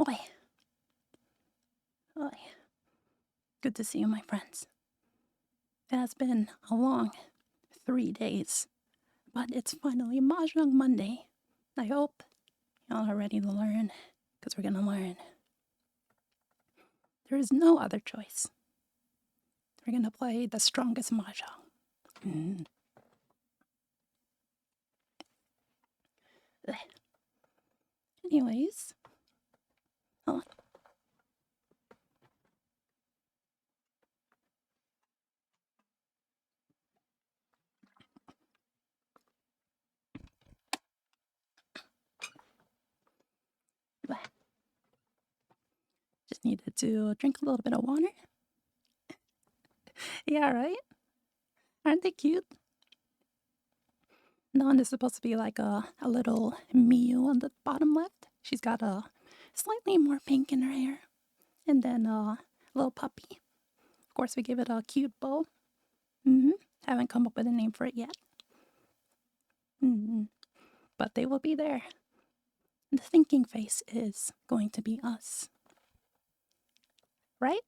Oi. Oi. Good to see you, my friends. It has been a long 3 days, but it's finally Mahjong Monday. I hope y'all are ready to learn, because we're gonna learn. There is no other choice. We're gonna play the strongest Mahjong. Mm. Anyways, oh, just needed to drink a little bit of water. Yeah, right? Aren't they cute? The one is supposed to be like a little Miu on the bottom left. She's got a slightly more pink in her hair. And then a little puppy. Of course, we give it a cute bow. Haven't come up with a name for it yet. But they will be there. The thinking face is going to be us. Right?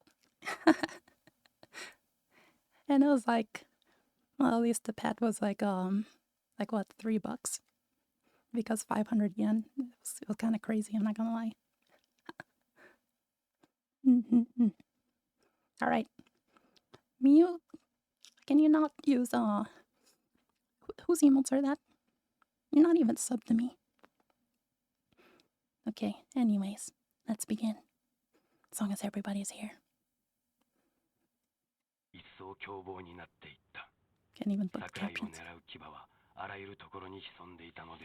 And it was like, well, at least the pet was like what, $3? Because 500 yen. It was kind of crazy, I'm not gonna lie. All right. Miu, can you not use, whose emotes are that? You're not even sub to me. Okay, anyways, let's begin. As long as everybody's here. Can't even put captions.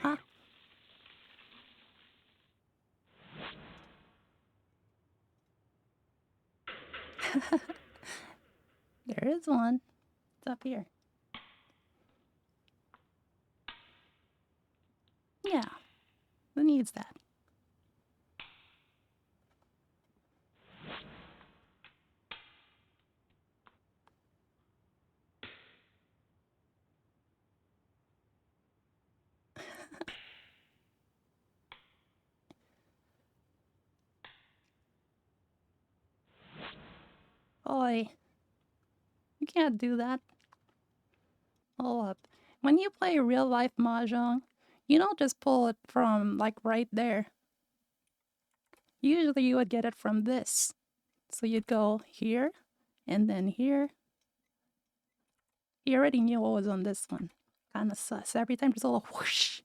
Huh? There is one. It's up here. Yeah. Who needs that? Oi. You can't do that. Hold up. When you play real life Mahjong, you don't just pull it from like right there. Usually you would get it from this. So you'd go here and then here. You already knew what was on this one. Kind of sus. Every time there's a little whoosh.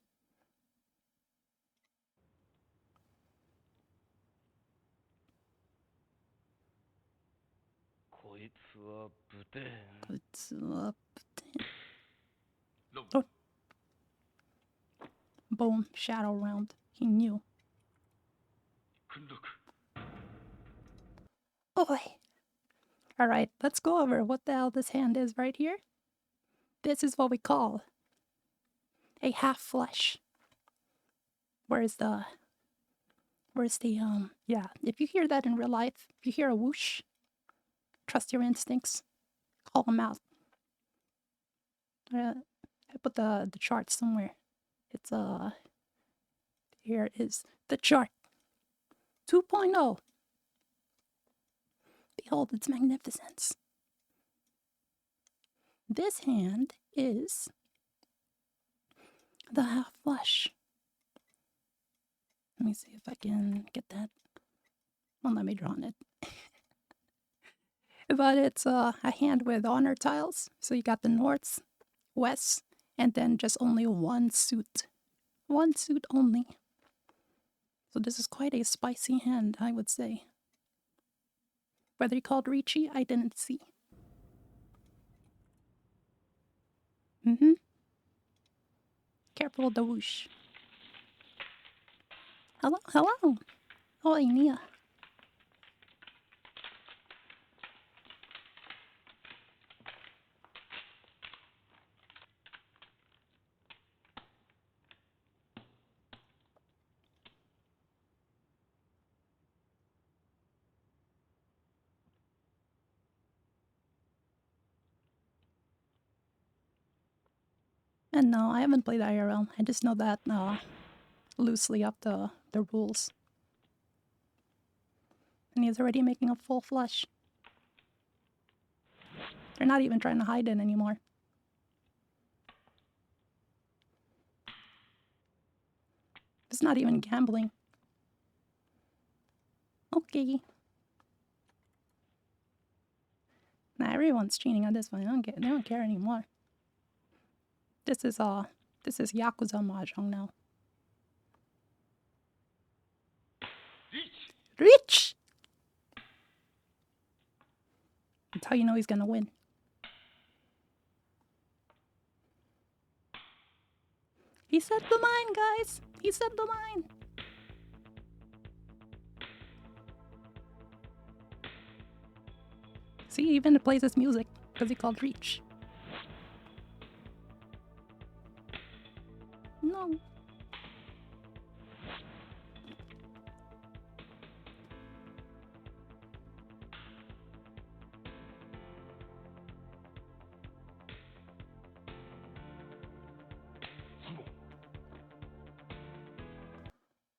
What's up? Oh. Boom. Shadow round. He knew. Oi. Alright, let's go over what the hell this hand is right here. This is what we call a half flush. Yeah, if you hear that in real life, if you hear a whoosh, trust your instincts, call them out. I put the chart somewhere. It's, here is the chart. 2.0. Behold its magnificence. This hand is the half flush. Let me see if I can get that. Well, let me draw on it. But it's a hand with honor tiles. So you got the north, west, and then just only one suit. One suit only. So this is quite a spicy hand, I would say. Whether you called Ricci, I didn't see. Careful with the whoosh. Hello, hello. Oi, Nia. And no, I haven't played IRL. I just know that loosely of the rules. And he's already making a full flush. They're not even trying to hide it anymore. It's not even gambling. Okay. Nah, everyone's cheating on this one. They don't care anymore. This is Yakuza Mahjong now. Reach! That's how you know he's gonna win. He set the mine, guys! He set the mine! See, he even plays his music because he called Reach. No.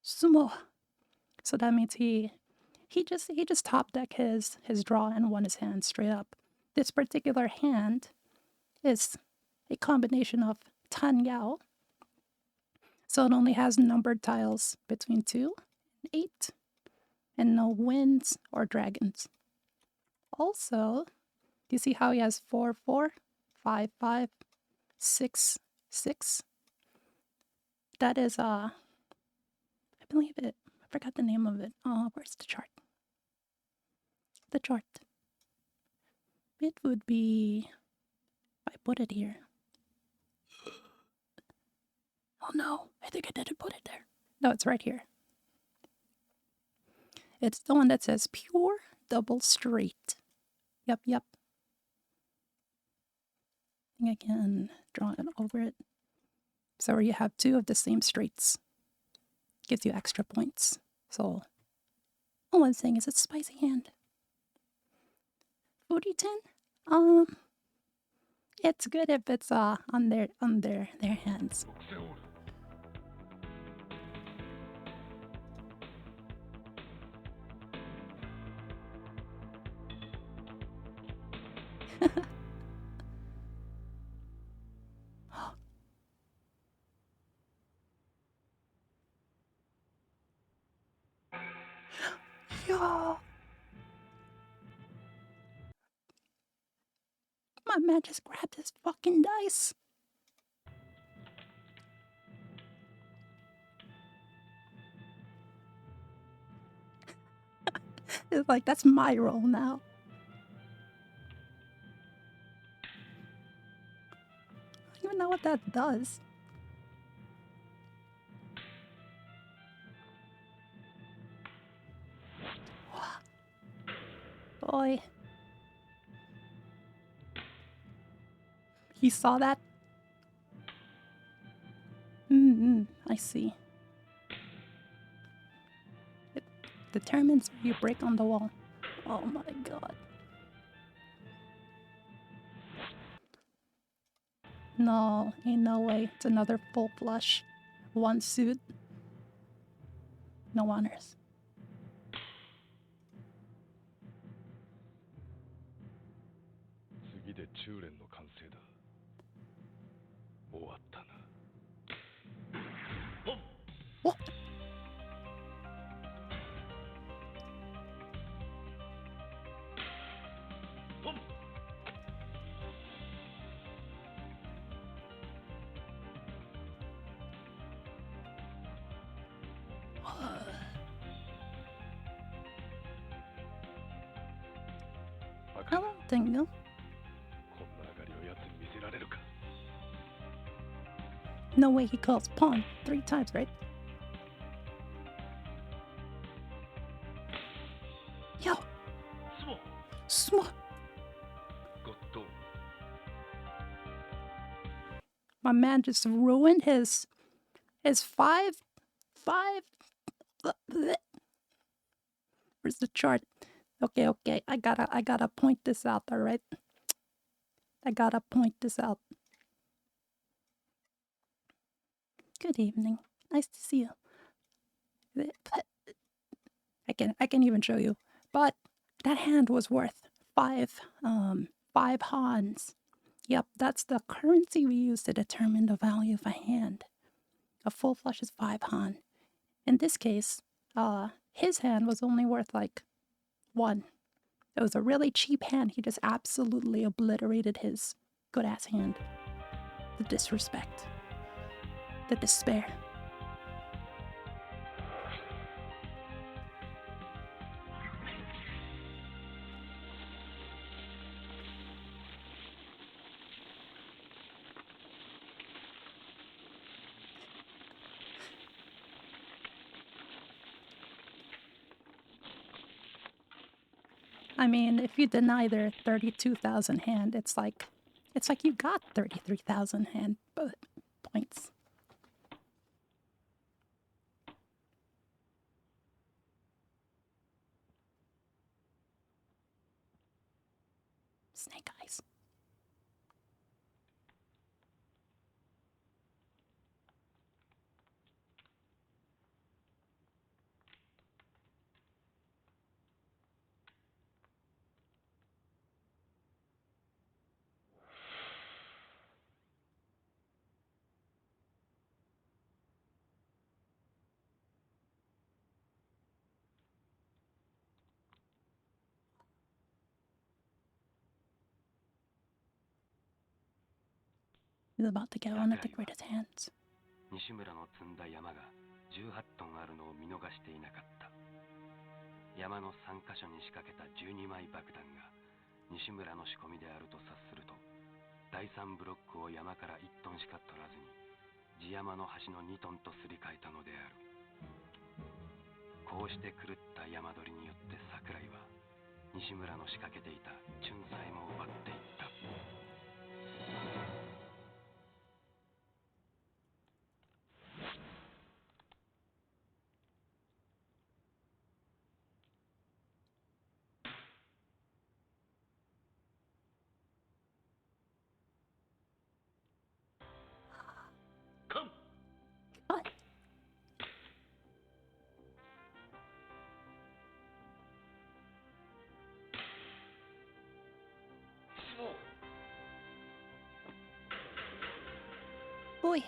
Sumo. So that means he just top deck his draw and won his hand straight up. This particular hand is a combination of Tan Yao. So it only has numbered tiles between 2 and 8 and no winds or dragons. Also, do you see how he has 4, 4, 5, 5, 6, 6? That is I believe it. I forgot the name of it. Oh, where's the chart? The chart. It would be. I put it here. Oh no, I think I didn't put it there. No, it's right here. It's the one that says pure double straight. Yep. I think I can draw it over it. So where you have 2 of the same straights. Gives you extra points. So all I'm saying is it's a spicy hand. 40-10? It's good if it's on their hands. Yo! My man just grabbed his fucking dice. It's like, that's my role now. I don't even know what that does. Boy. He saw that? I see. It determines where you break on the wall. Oh my god. No, ain't no way. It's another full flush. 1 suit. No honors. What? Hello, Dingo. No way he calls pawn 3 times, right? Yo! Sumo! My man just ruined his 5. Where's the chart? Okay. I gotta point this out, alright? I gotta point this out. Good evening. Nice to see you. I can even show you. But that hand was worth five hans. Yep, that's the currency we use to determine the value of a hand. A full flush is 5 han. In this case, his hand was only worth like 1. It was a really cheap hand. He just absolutely obliterated his good ass hand. The disrespect. The despair. I mean, if you deny their 32,000 hand, it's like you got 33,000 hand points. Snake eyes. He's about to get one of the greatest hands. 西村の積んだ山が18トンあるのを見逃していなかった。山の3カ所に仕掛けた12枚爆弾が西村の仕込みであると察すると、第3ブロックを山から1トンしか取らずに地山の端の2トンとすり替えたのである。こうして狂った山取りによって桜井は西村の仕掛けていたチュンさえも奪っていった。What? Boy.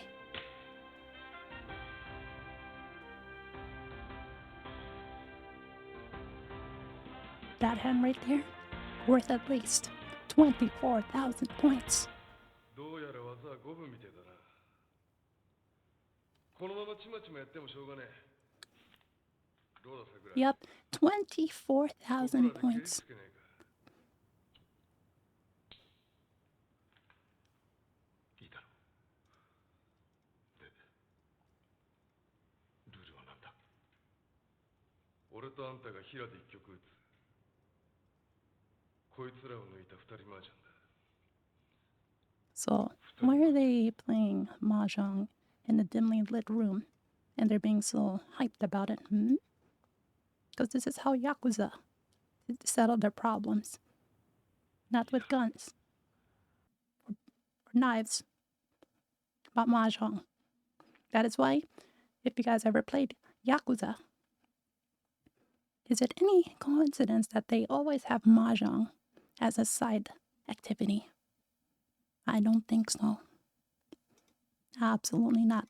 That hand right there, worth at least 24,000 points. どうやら技は5分みてえだな。このままちまちまやってもしょうがねえ。どうだ桜井。 Yep, 24,000 points. いいだろう。で、ルールは何だ。俺とあんたが平で一曲打つ。こいつらを抜いた二人麻雀だ。 So, why are they playing mahjong in a dimly lit room and they're being so hyped about it? Because this is how Yakuza settle their problems. Not with guns or knives, but mahjong. That is why, if you guys ever played Yakuza, is it any coincidence that they always have mahjong as a side activity? I don't think so. Absolutely not.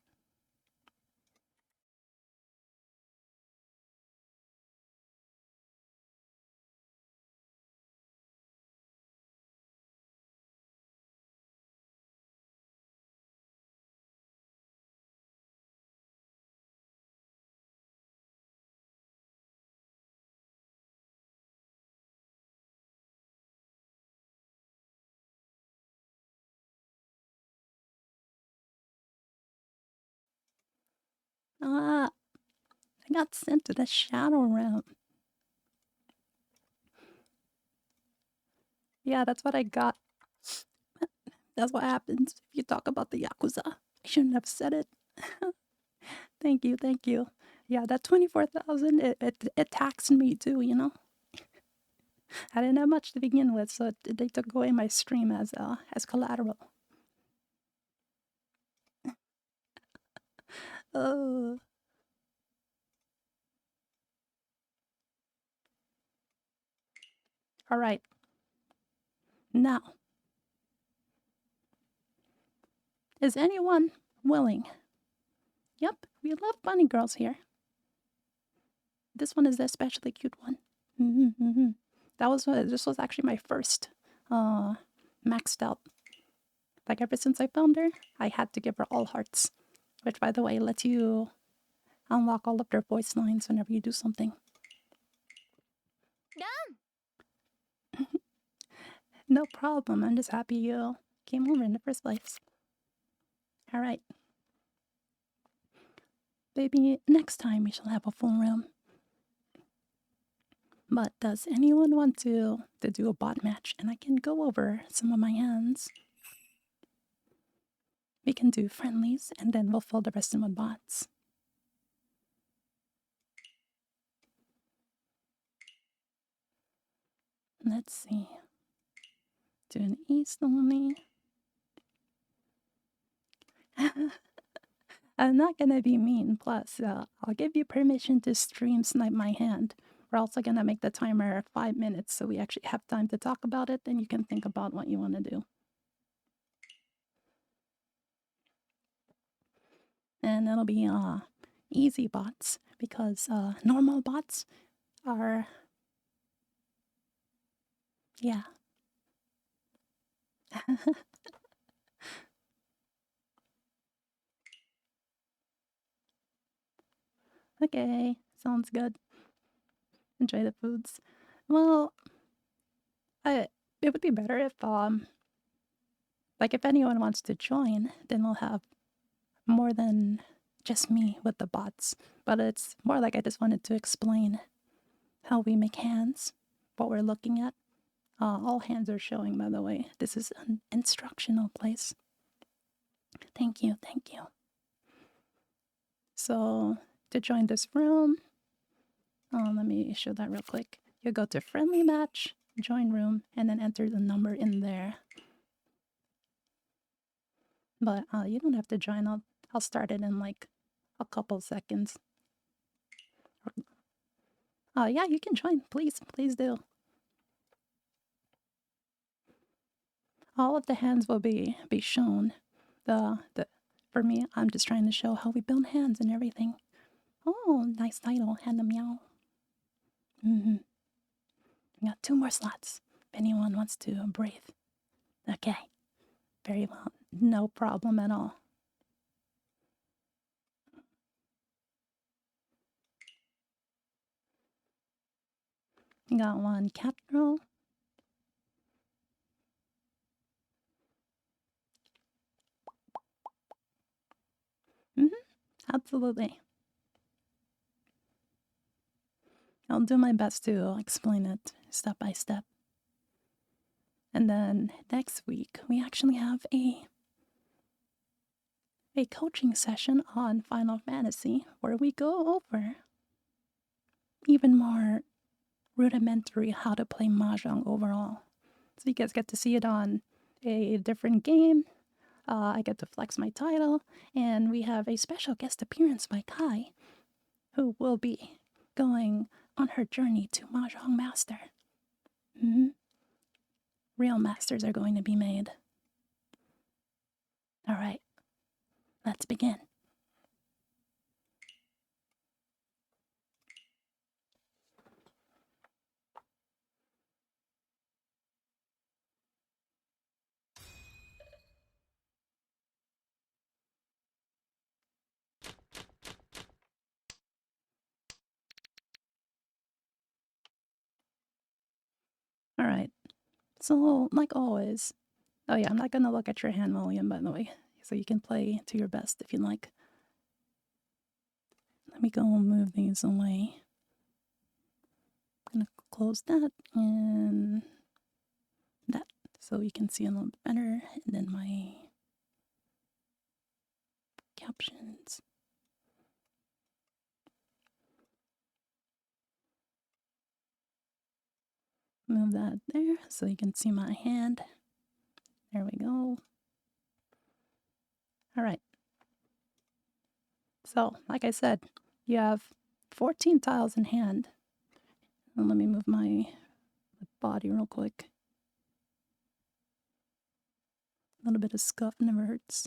I got sent to the Shadow Realm. Yeah, that's what I got. That's what happens if you talk about the Yakuza. I shouldn't have said it. Thank you, thank you. Yeah, that 24,000, it taxed me too, you know? I didn't have much to begin with, so they took away my stream as collateral. Oh. All right. Now, is anyone willing? Yep, we love bunny girls here. This one is the especially cute one. This was actually my first maxed out. Like ever since I found her, I had to give her all hearts, which by the way lets you unlock all of their voice lines whenever you do something. No problem. I'm just happy you came over in the first place. All right. Baby, next time we shall have a full room. But does anyone want to do a bot match? And I can go over some of my hands. We can do friendlies, and then we'll fill the rest in with bots. Let's see. Do an East only. I'm not gonna be mean. Plus, I'll give you permission to stream snipe my hand. We're also gonna make the timer 5 minutes so we actually have time to talk about it, and you can think about what you want to do. And it'll be easy bots because normal bots are, yeah. Okay, sounds good. Enjoy the foods. Well, it would be better if like if anyone wants to join, then we'll have more than just me with the bots. But it's more like I just wanted to explain how we make hands, what we're looking at. All hands are showing, by the way. This is an instructional place. Thank you, thank you. So to join this room, let me show that real quick. You go to friendly match, join room, and then enter the number in there. But you don't have to join. I'll start it in like a couple seconds. Yeah, you can join. Please do. All of the hands will be shown. For me, I'm just trying to show how we build hands and everything. Oh, nice title, Hand Meow. We got 2 more slots. If anyone wants to breathe. Okay. Very well. No problem at all. You got 1 cat girl. Absolutely. I'll do my best to explain it step by step. And then next week, we actually have a coaching session on Final Fantasy where we go over even more rudimentary how to play Mahjong overall. So you guys get to see it on a different game. I get to flex my title, and we have a special guest appearance by Kai, who will be going on her journey to Mahjong Master. Real masters are going to be made. All right, let's begin. All right, so like always, oh yeah, I'm not going to look at your hand, William, by the way, so you can play to your best if you like. Let me go move these away. I'm going to close that and that so you can see a little bit better. And then my captions. Move that there so you can see my hand. There we go. All right. So, like I said, you have 14 tiles in hand. And let me move my body real quick. A little bit of scuff never hurts.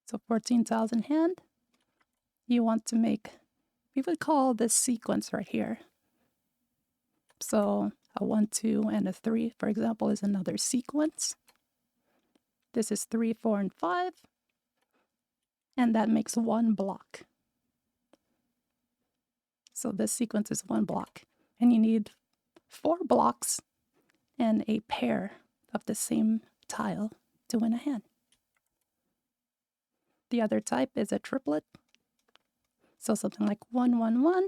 So 14,000 hand. You want to make, we would call this sequence right here. So a 1, 2, and a 3, for example, is another sequence. This is 3, 4, and 5. And that makes one block. So this sequence is one block. And you need 4 blocks and a pair of the same tile to win a hand. The other type is a triplet. So something like 1, 1, 1,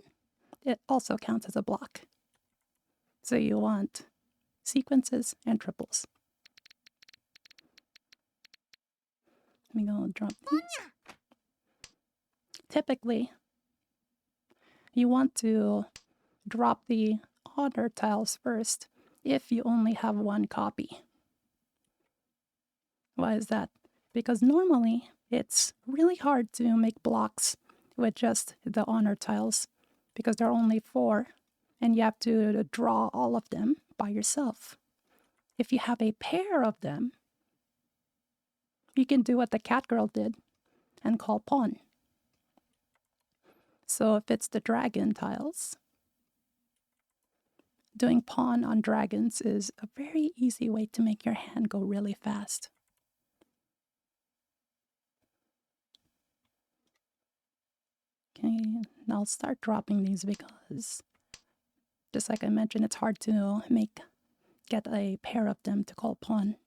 it also counts as a block. So you want sequences and triples. Let me go and drop these. Typically, you want to drop the honor tiles first if you only have one copy. Why is that? Because normally it's really hard to make blocks with just the honor tiles because there are only 4 and you have to draw all of them by yourself. If you have a pair of them, you can do what the cat girl did and call pawn. So if it's the dragon tiles, doing pawn on dragons is a very easy way to make your hand go really fast. Okay, and I'll start dropping these because, just like I mentioned, it's hard to get a pair of them to call pawn.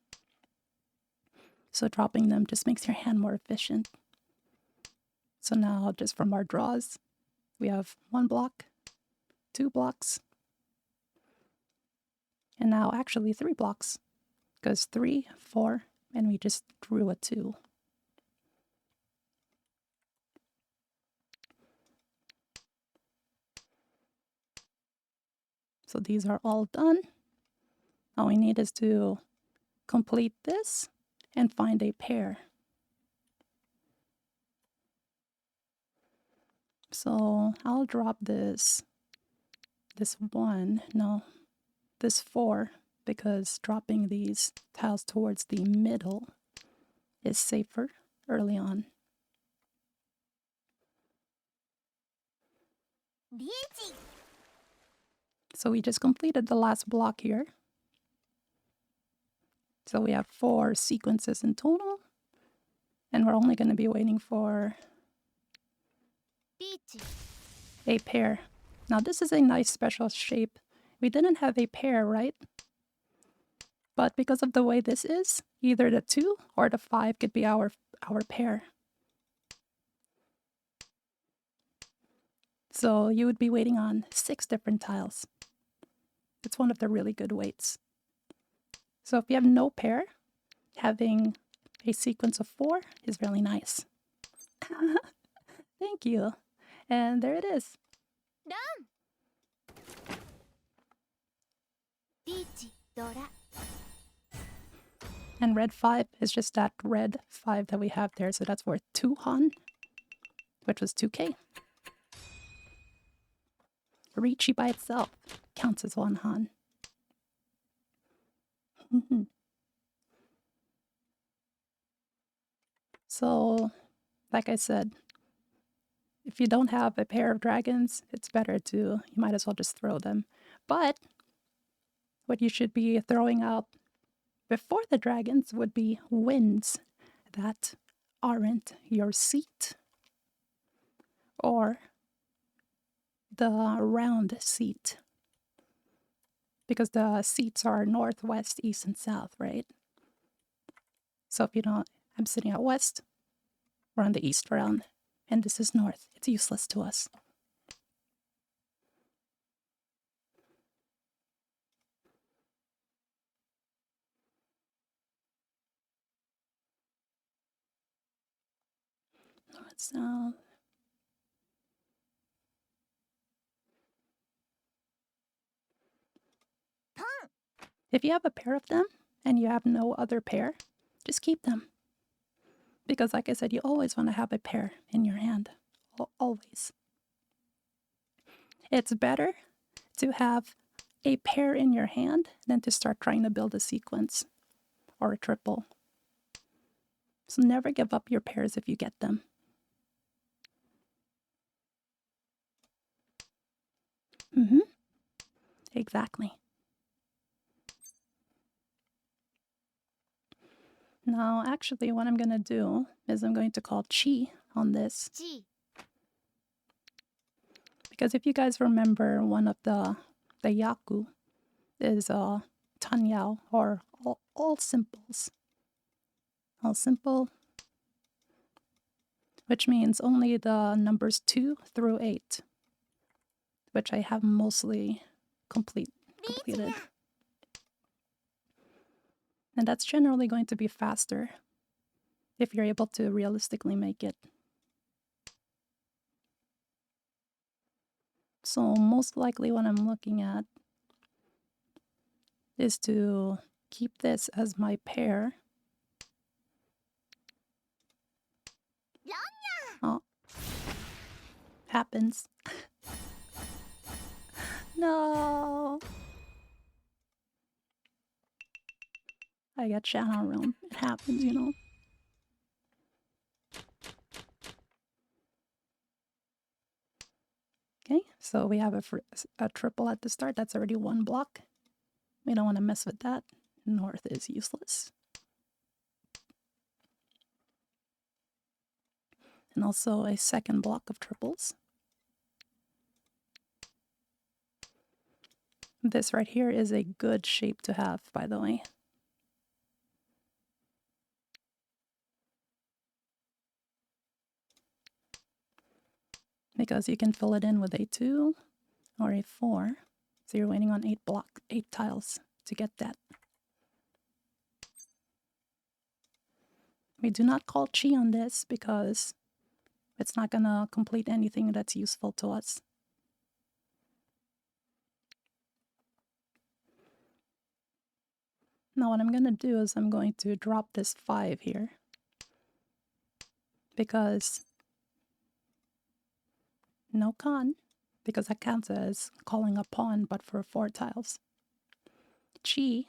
So dropping them just makes your hand more efficient. So now, just from our draws, we have 1 block, 2 blocks, and now actually 3 blocks, because 3, 4, and we just drew a 2. So these are all done. All we need is to complete this and find a pair. So I'll drop this 4, because dropping these tiles towards the middle is safer early on. So we just completed the last block here. So we have 4 sequences in total, and we're only going to be waiting for a pair. Now this is a nice special shape. We didn't have a pair, right? But because of the way this is, either the 2 or the 5 could be our pair. So you would be waiting on 6 different tiles. It's one of the really good weights. So if you have no pair, having a sequence of 4 is really nice. Thank you. And there it is. And red 5 is just that red 5 that we have there. So that's worth 2 Han, which was 2k. Richi by itself counts as 1 Han. So, like I said, if you don't have a pair of dragons, it's better you might as well just throw them. But what you should be throwing out before the dragons would be wins that aren't your seat or the round seat, because the seats are north, west, east, and south, right? So if you don't, I'm sitting at west, we're on the east round, and this is north. It's useless to us. North, south. If you have a pair of them and you have no other pair, just keep them. Because like I said, you always want to have a pair in your hand. Always. It's better to have a pair in your hand than to start trying to build a sequence or a triple. So never give up your pairs if you get them. Exactly. Now, actually, what I'm going to do is I'm going to call Chi on this. Because if you guys remember, one of the Yaku is Tanyao, or all simples. All simple, which means only the numbers 2 through 8, which I have mostly completed. And that's generally going to be faster if you're able to realistically make it. So most likely what I'm looking at is to keep this as my pair. Oh, happens. No. I got channel room. It happens, you know. Okay, so we have a triple at the start. That's already one block. We don't want to mess with that. North is useless. And also a second block of triples. This right here is a good shape to have, by the way. Because you can fill it in with a 2 or a 4. So you're waiting on 8 tiles to get that. We do not call Chi on this because it's not going to complete anything that's useful to us. Now what I'm going to do is I'm going to drop this 5 here. Because no con, because that counts as calling a pawn, but for 4 tiles. Chi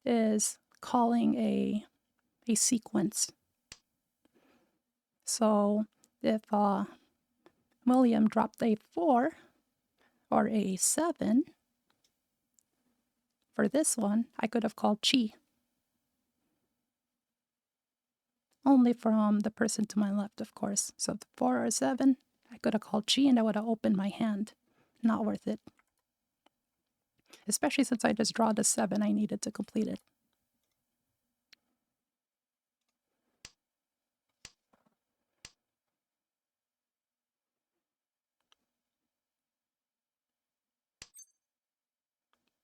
is calling a sequence. So if William dropped a 4 or a 7, for this one, I could have called Chi. Only from the person to my left, of course. So the 4 or 7, I could have called Chi and I would have opened my hand. Not worth it. Especially since I just draw the 7 I needed to complete it.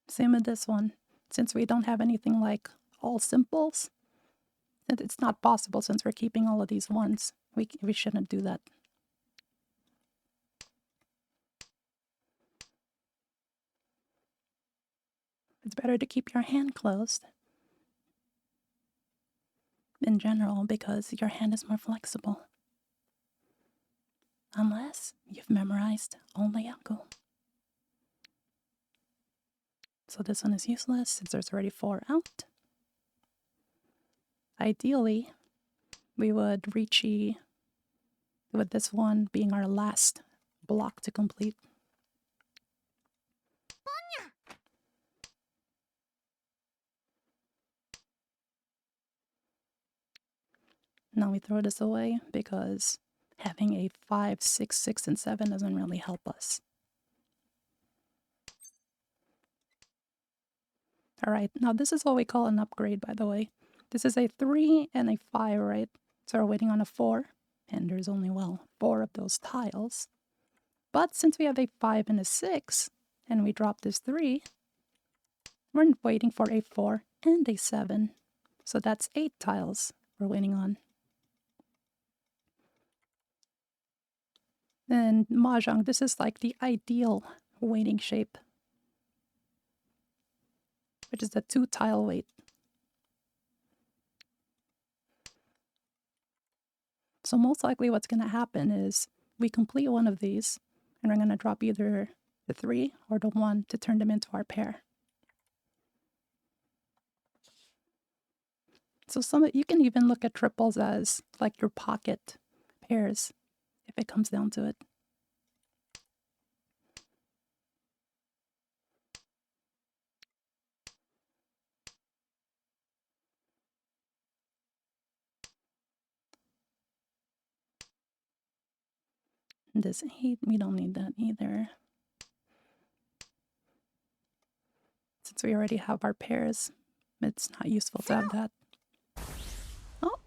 Same with this one. Since we don't have anything like all simples, and it's not possible since we're keeping all of these ones. We shouldn't do that. It's better to keep your hand closed in general because your hand is more flexible. Unless you've memorized only Yaku. So this one is useless since there's already 4 out. Ideally, we would Richi with this one being our last block to complete. Now we throw this away because having a 5, 6, 6, and 7 doesn't really help us. Alright, now this is what we call an upgrade, by the way. This is a 3 and a 5, right? So we're waiting on a 4, and there's only, well, 4 of those tiles. But since we have a 5 and a 6, and we drop this 3, we're waiting for a 4 and a 7. So that's 8 tiles we're waiting on. And Mahjong, this is like the ideal waiting shape, which is the 2 tile wait. So most likely what's going to happen is we complete one of these, And we're going to drop either the 3 or the 1 to turn them into our pair. So you can even look at triples as like your pocket pairs if it comes down to it. This 8, we don't need that either. Since we already have our pairs, it's not useful to have that. Oh!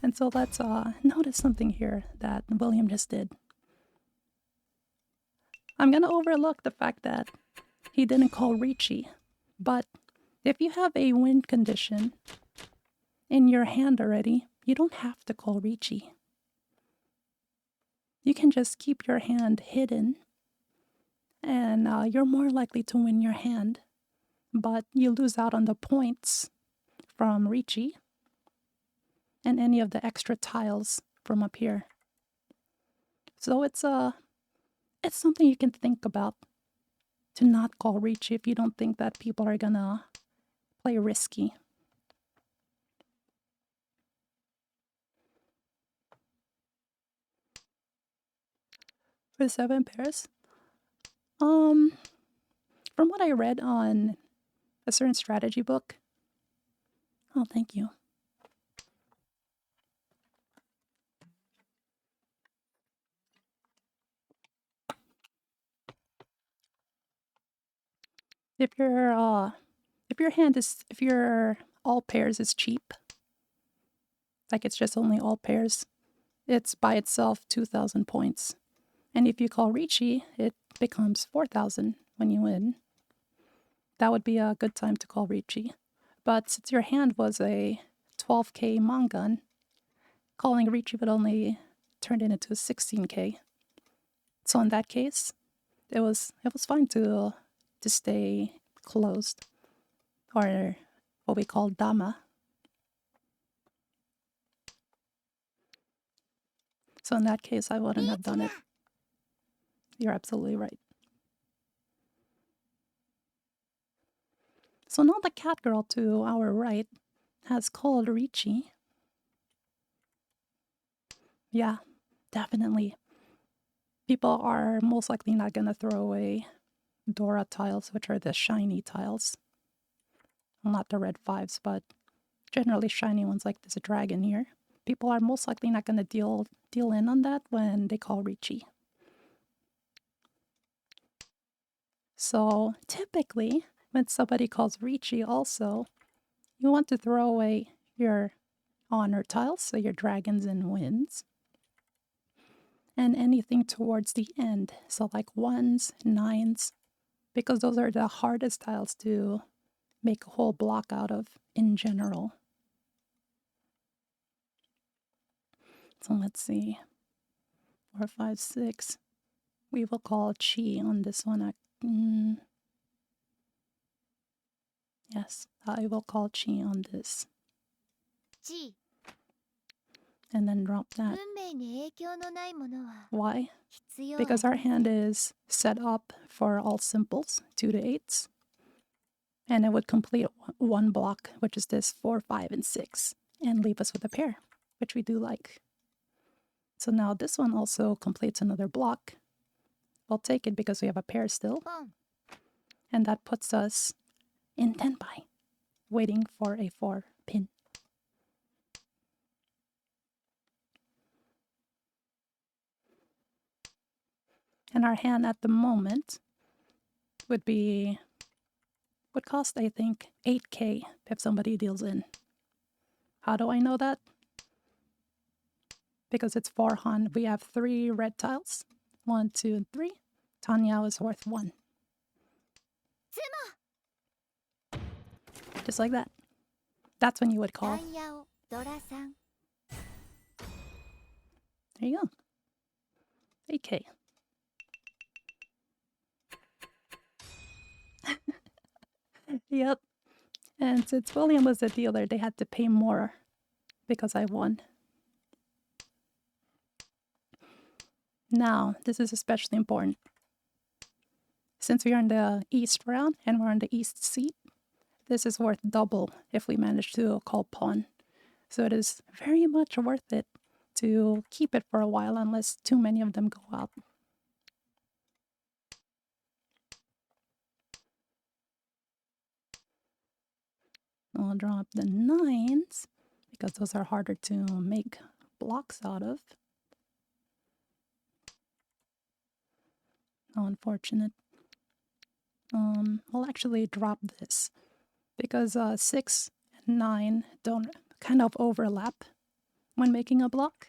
And so let's notice something here that William just did. I'm going to overlook the fact that he didn't call Ricci, but if you have a win condition in your hand already, you don't have to call Ricci. You can just keep your hand hidden, and you're more likely to win your hand, but you lose out on the points from Ricci and any of the extra tiles from up here. So it's something you can think about, to not call Ricci if you don't think that people are gonna play risky. For 7 pairs, from what I read on a certain strategy book. Oh, thank you. If your all pairs is cheap, like it's just only all pairs, it's by itself 2,000 points. And if you call Ricci, it becomes 4,000 when you win. That would be a good time to call Ricci. But since your hand was a 12k Mangan, calling Ricci would only turn it into a 16k. So in that case, it was fine to stay closed, or what we call dama. So in that case, I wouldn't have done it. You're absolutely right. So now the cat girl to our right has called Ricci. Yeah, definitely. People are most likely not going to throw away Dora tiles, which are the shiny tiles. Well, not the red 5s, but generally shiny ones like there's a dragon here. People are most likely not going to deal in on that when they call Ricci. So typically, when somebody calls Ricci also, you want to throw away your honor tiles, so your dragons and winds, and anything towards the end, so like 1s, 9s, because those are the hardest tiles to make a whole block out of in general. So let's see, 4, 5, 6. We will call Chi on this one. Yes, I will call Chi on this. Chi. And then drop that. Why? Because our hand is set up for all simples, 2 to 8s. And it would complete one block, which is this 4, 5, and 6, and leave us with a pair, which we do like. So now this one also completes another block. We'll take it because we have a pair still. And that puts us in Tenpai, waiting for a 4 pin. And our hand at the moment would cost, I think, 8k if somebody deals in. How do I know that? Because it's 4 Han. We have 3 red tiles. 1, 2, and 3. Tanyao is worth 1. Just like that. That's when you would call. There you go. 8k. Yep. And since William was a dealer, they had to pay more because I won. Now, this is especially important. Since we are in the east round and we're on the east seat, this is worth double if we manage to call pawn. So it is very much worth it to keep it for a while unless too many of them go out. I'll draw up the nines because those are harder to make blocks out of. How unfortunate. I'll actually drop this because 6 and 9 don't kind of overlap when making a block.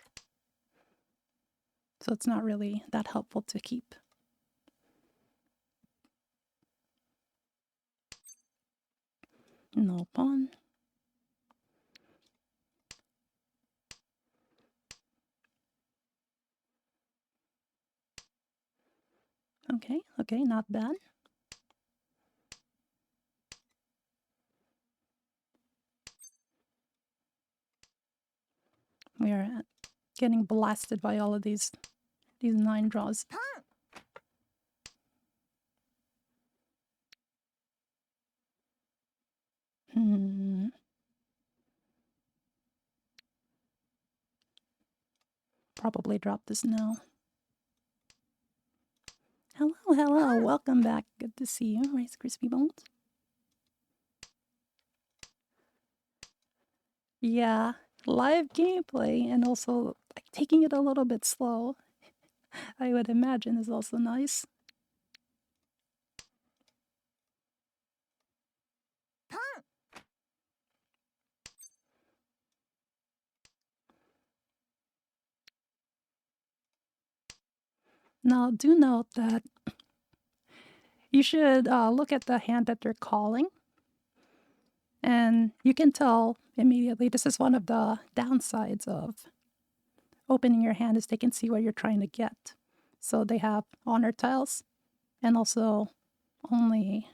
So it's not really that helpful to keep. No pawn. Okay, not bad. We are getting blasted by all of these 9 draws. Probably drop this now. Hello, welcome back. Good to see you, Rice Krispie Bones. Yeah, live gameplay and also like, taking it a little bit slow, I would imagine is also nice. Now, do note that you should look at the hand that they're calling. And you can tell immediately this is one of the downsides of opening your hand is they can see what you're trying to get. So they have honor tiles and also only,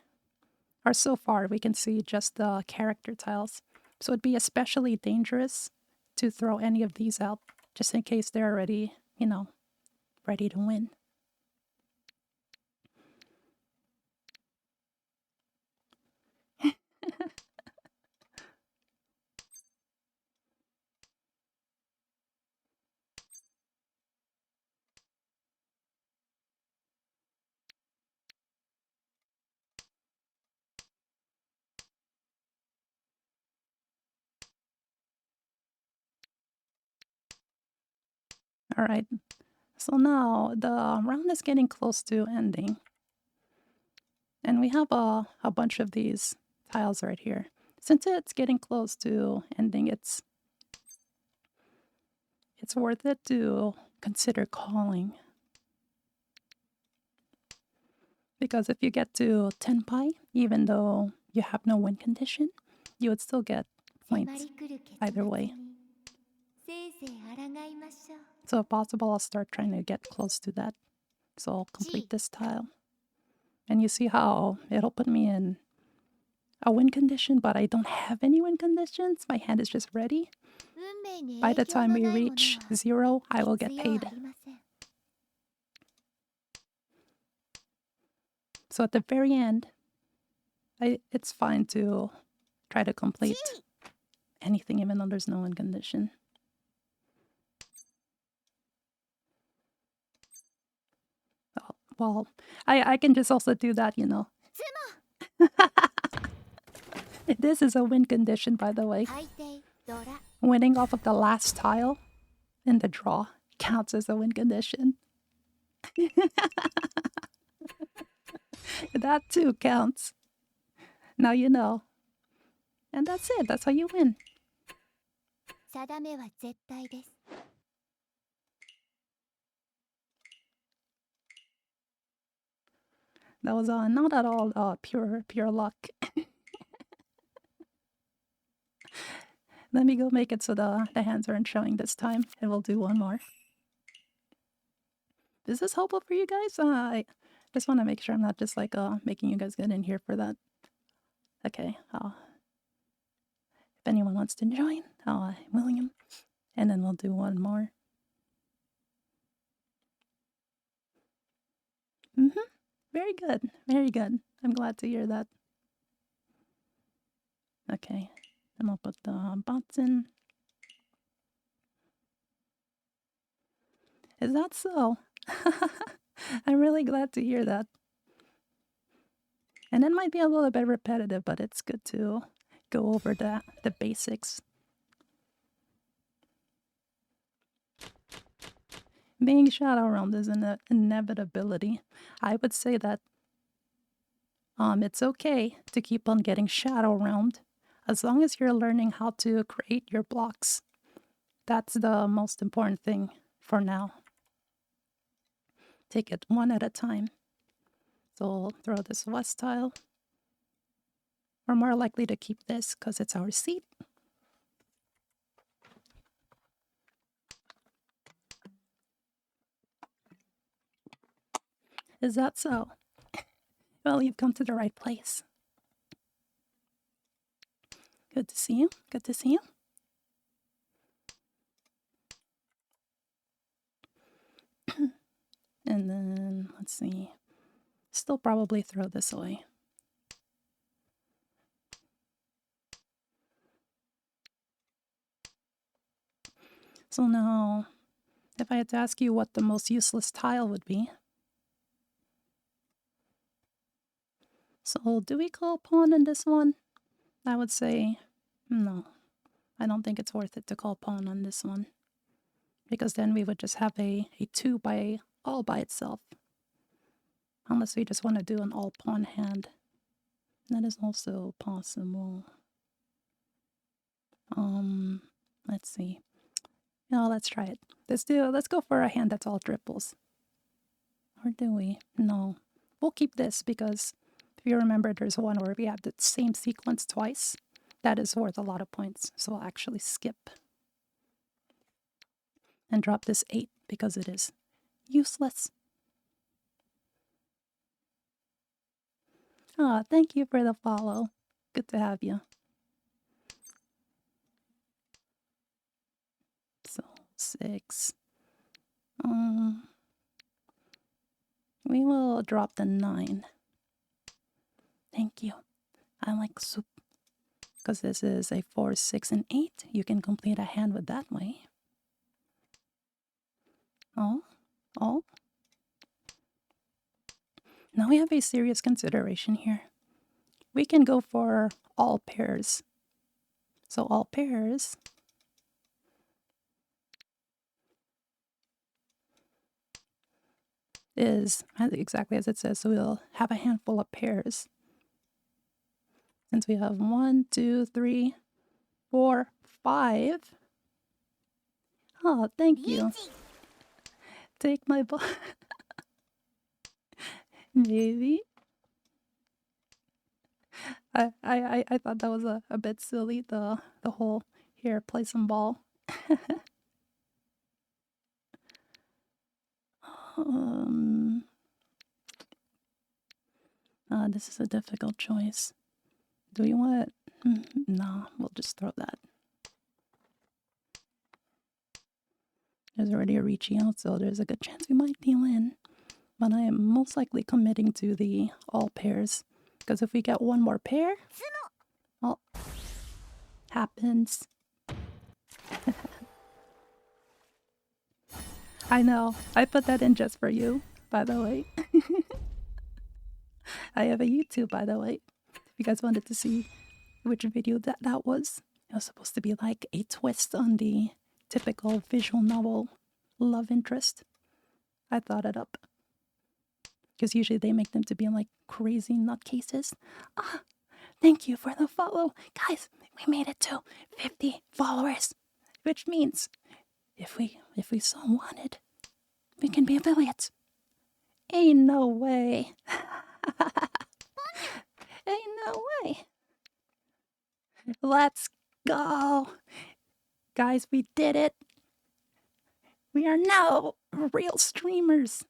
or so far we can see just the character tiles. So it'd be especially dangerous to throw any of these out just in case they're already, ready to win. All right, so now the round is getting close to ending. And we have a bunch of these tiles right here. Since it's getting close to ending, it's worth it to consider calling. Because if you get to 10 pi, even though you have no win condition, you would still get points either way. So if possible, I'll start trying to get close to that. So I'll complete this tile. And you see how it'll put me in a win condition, but I don't have any win conditions. My hand is just ready. By the time we reach 0, I will get paid. So at the very end, it's fine to try to complete anything even though there's no win condition. Oh, well, I can just also do that, This is a win condition, by the way. Winning off of the last tile in the draw counts as a win condition. That too counts. Now you know. And that's it. That's how you win. That was not at all pure luck. Let me go make it so the hands aren't showing this time, and we'll do one more. Is this helpful for you guys? I just want to make sure I'm not just like making you guys get in here for that. Okay. If anyone wants to join, William. And then we'll do one more. Very good. Very good. I'm glad to hear that. Okay. Then we'll put the bots in. Is that so? I'm really glad to hear that. And it might be a little bit repetitive, but it's good to go over the basics. Being shadow realmed is an inevitability. I would say that it's okay to keep on getting shadow realmed as long as you're learning how to create your blocks. That's the most important thing for now. Take it one at a time. So we'll throw this west tile. We're more likely to keep this because it's our seat. Is that so? Well, you've come to the right place. Good to see you. Good to see you. And then, let's see. Still probably throw this away. So now, if I had to ask you what the most useless tile would be. So do we call pawn in this one? I would say no. I don't think it's worth it to call pawn on this one. Because then we would just have a 2 by all by itself. Unless we just want to do an all pawn hand. That is also possible. Let's see. No, let's try it. Let's go for a hand that's all triples. Or do we? No. We'll keep this because if you remember, there's one where we have the same sequence twice. That is worth a lot of points. So I'll actually skip. And drop this 8 because it is useless. Ah, thank you for the follow. Good to have you. So 6. We will drop the 9. Thank you. I like soup. Because this is a 4, 6, and 8. You can complete a hand with that way. Oh. Now we have a serious consideration here. We can go for all pairs. So all pairs is exactly as it says. So we'll have a handful of pairs. Since we have 1, 2, 3, 4, 5. Oh, thank you. Take my ball. Maybe. I thought that was a bit silly, the whole here, play some ball. This is a difficult choice. Do we want it? No, we'll just throw that. There's already a reaching out, so there's a good chance we might deal in. But I am most likely committing to the all pairs. Because if we get one more pair, well, happens. I know. I put that in just for you, by the way. I have a YouTube, by the way. If you guys wanted to see which video that was. It was supposed to be like a twist on the typical visual novel love interest. I thought it up. Because usually they make them to be like crazy nutcases. Ah, thank you for the follow. Guys, we made it to 50 followers. Which means if we so wanted, we can be affiliates. Ain't no way. Ain't no way. Let's go. Guys, we did it. We are now real streamers.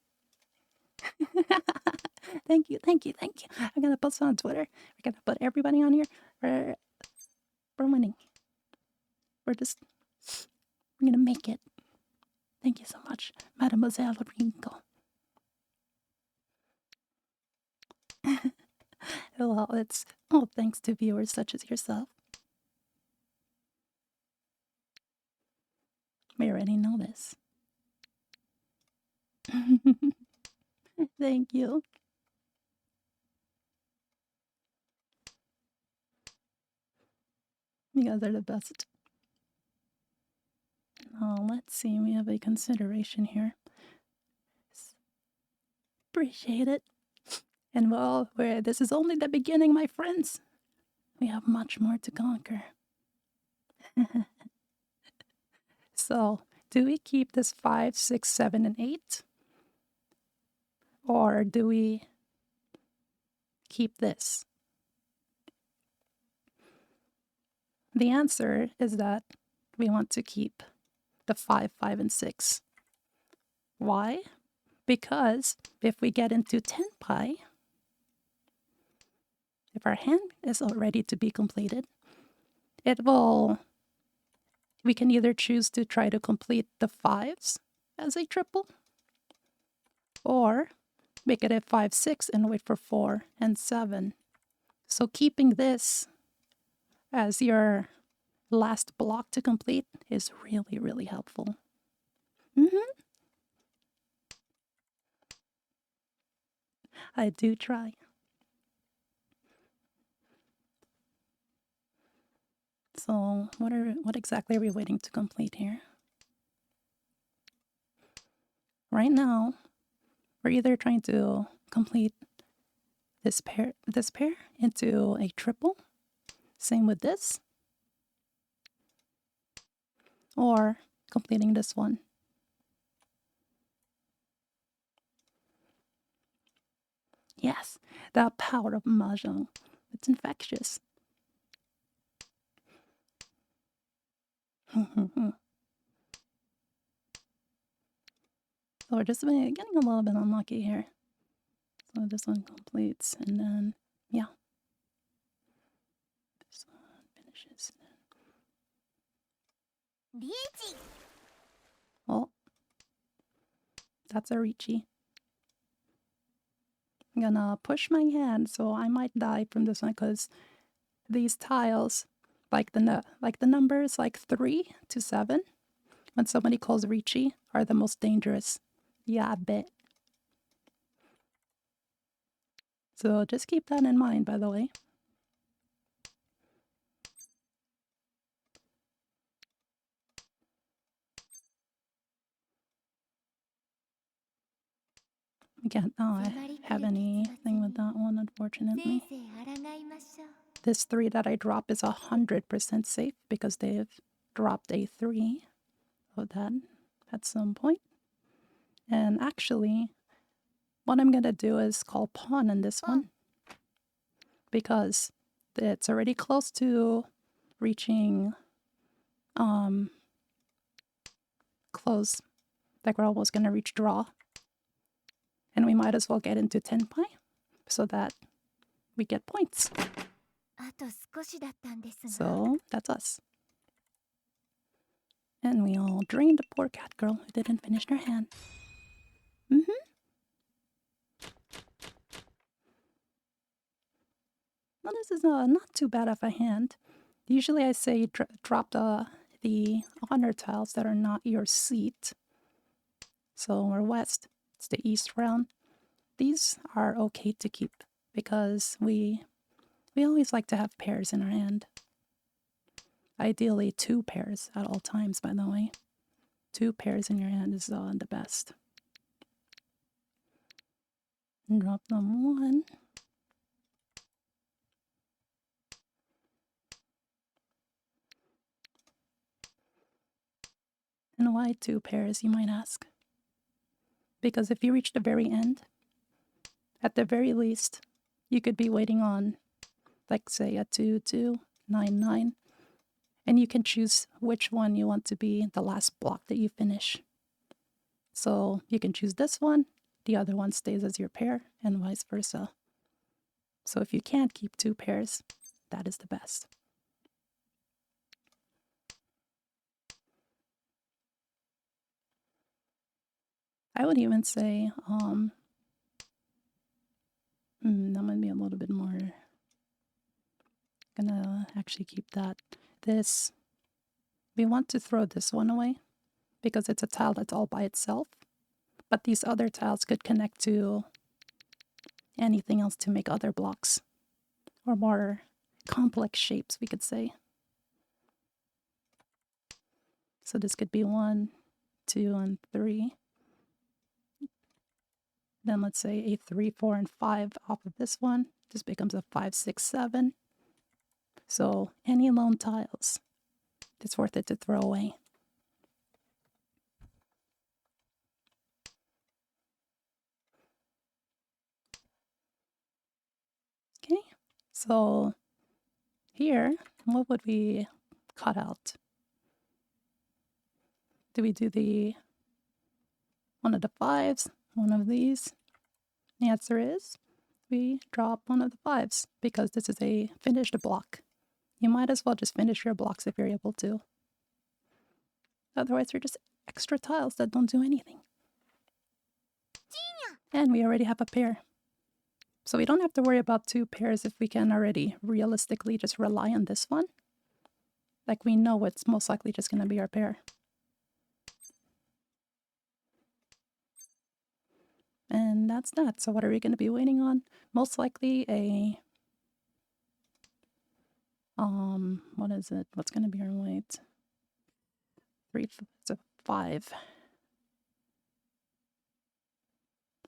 Thank you. I'm going to post it on Twitter. We're going to put everybody on here. We're winning. We're gonna make it. Thank you so much, Mademoiselle Rinko. Well, it's all thanks to viewers such as yourself. We already know this. Thank you. You guys are the best. Oh, let's see. We have a consideration here. Appreciate it. And well, this is only the beginning, my friends. We have much more to conquer. So, do we keep this 5, 6, 7, and 8? Or do we keep this? The answer is that we want to keep the 5, 5, and 6. Why? Because if we get into Tenpai, if our hand is all ready to be completed, we can either choose to try to complete the 5s as a triple, or make it a 5, 6 and wait for 4 and 7. So keeping this as your last block to complete is really, really helpful. I do try. So what exactly are we waiting to complete here? Right now, we're either trying to complete this pair into a triple, same with this, or completing this one. Yes, the power of mahjong. It's infectious. So we're just getting a little bit unlucky here. So this one completes, and then, yeah. This one finishes. Oh, that's a Ricci. I'm gonna push my hand, so I might die from this one because these tiles, like the numbers like 3 to 7, when somebody calls Ricci, are the most dangerous. Yeah, I bet. So just keep that in mind, by the way. Again, I have anything with that one, unfortunately. This 3 that I drop is 100% safe because they've dropped a 3 of that at some point. And actually, what I'm going to do is call pawn in this one because it's already close to reaching close. Like we're almost going to reach draw. And we might as well get into Tenpai so that we get points. So that's us. And we all drained the poor cat girl who didn't finish her hand. Well, this is not too bad of a hand. Usually I say drop the honor tiles that are not your seat. So we're west, it's the east round. These are okay to keep because we always like to have pairs in our hand. Ideally 2 pairs at all times, by the way. 2 pairs in your hand is the best. And drop them 1. And why 2 pairs, you might ask? Because if you reach the very end, at the very least, you could be waiting on, like, say, a 2, 2, 9, 9. And you can choose which one you want to be the last block that you finish. So you can choose this one, the other one stays as your pair, and vice versa. So if you can't keep 2 pairs, that is the best. I would even say, that might be a little bit more. Gonna actually keep that. This, we want to throw this one away because it's a tile that's all by itself. But these other tiles could connect to anything else to make other blocks or more complex shapes, we could say. So this could be 1, 2, and 3. Then let's say a 3, 4, and 5 off of this one. This becomes a 5, 6, 7. So any lone tiles, it's worth it to throw away. Okay, so here, what would we cut out? Do we do the one of the 5s, one of these? The answer is we drop one of the 5s because this is a finished block. You might as well just finish your blocks if you're able to. Otherwise, they're just extra tiles that don't do anything. And we already have a pair. So we don't have to worry about 2 pairs if we can already realistically just rely on this one. Like we know it's most likely just going to be our pair. And that's that. So what are we going to be waiting on? Most likely a, what is it? What's going to be our weight? 3, it's a 5.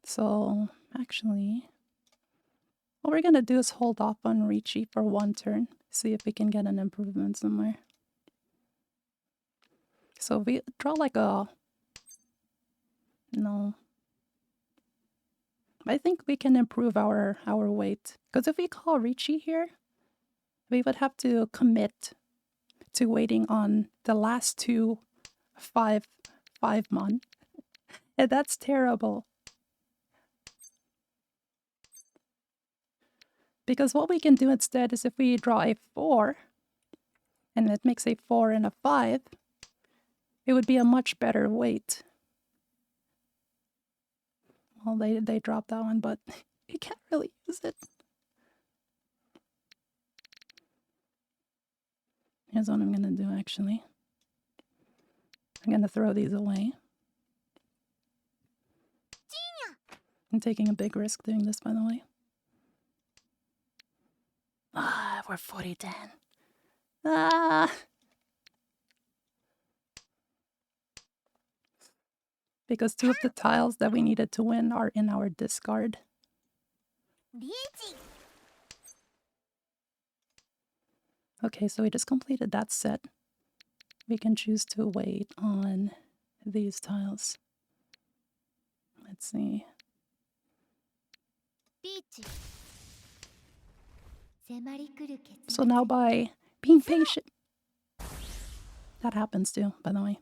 So actually, what we're going to do is hold off on Ricci for 1 turn. See if we can get an improvement somewhere. So we draw like a, no. I think we can improve our weight. Because if we call Ricci here, we would have to commit to waiting on the last 2 5-mon. And that's terrible. Because what we can do instead is if we draw a 4, and it makes a 4 and a 5, it would be a much better weight. Well, they dropped that one, but you can't really use it. Here's what I'm going to do, actually. I'm going to throw these away. I'm taking a big risk doing this, by the way. We're 40-10. Because 2 of the tiles that we needed to win are in our discard. Okay, so we just completed that set. We can choose to wait on these tiles. Let's see. So now by being patient, that happens too, by the way.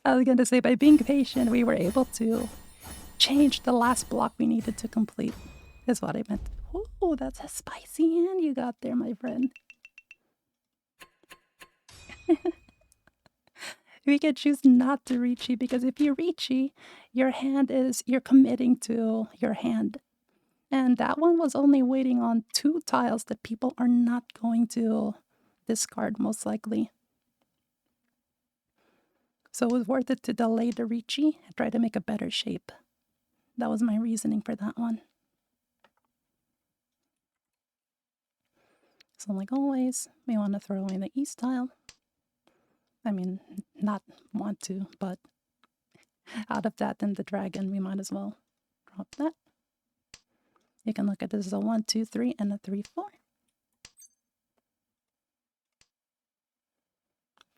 I was going to say by being patient, we were able to change the last block we needed to complete, is what I meant. Oh, that's a spicy hand you got there, my friend. We can choose not to Ricci, because if you Ricci, you're committing to your hand. And that one was only waiting on 2 tiles that people are not going to discard, most likely. So it was worth it to delay the Ricci and try to make a better shape. That was my reasoning for that one. So like always, we want to throw away the east tile. I mean, not want to, but out of that, then the dragon, we might as well drop that. You can look at this as a 1, 2, 3, and a 3, 4.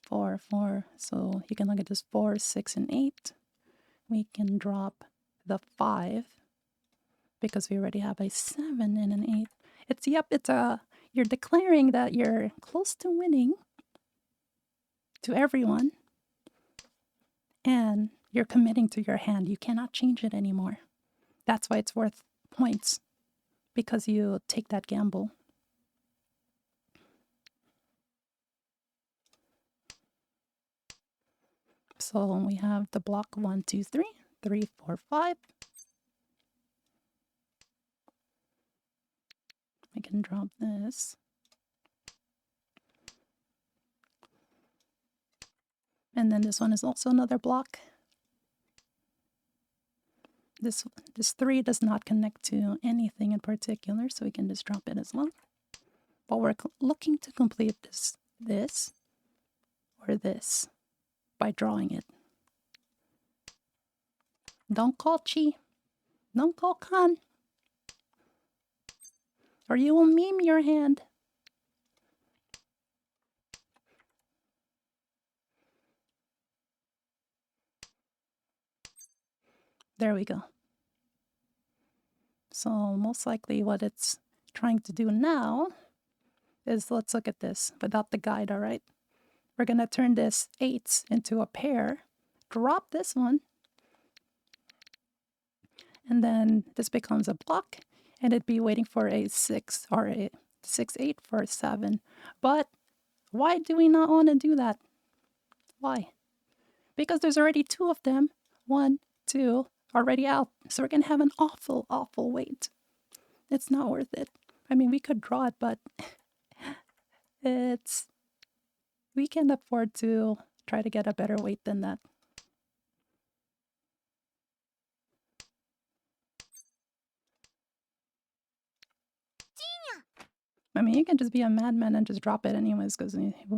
4, 4. So you can look at this 4, 6, and 8. We can drop the 5 because we already have a 7 and an 8. You're declaring that you're close to winning to everyone, and you're committing to your hand. You cannot change it anymore. That's why it's worth points, because you take that gamble. So we have the block 1, 2, 3, 3, 4, 5. I can drop this. And then this one is also another block. This 3 does not connect to anything in particular, so we can just drop it as well. But we're looking to complete this or this by drawing it. Don't call Chi. Don't call Kan. Or you will meme your hand. There we go. So most likely what it's trying to do now is, let's look at this without the guide, all right? We're going to turn this 8 into a pair, drop this one, and then this becomes a block, and it'd be waiting for a 6 or a 6, 8 for a 7. But why do we not want to do that? Why? Because there's already 2 of them. 1, 2 already out. So we're going to have an awful, awful wait. It's not worth it. I mean, we could draw it, but we can afford to try to get a better weight than that. I mean, you can just be a madman and just drop it anyways, because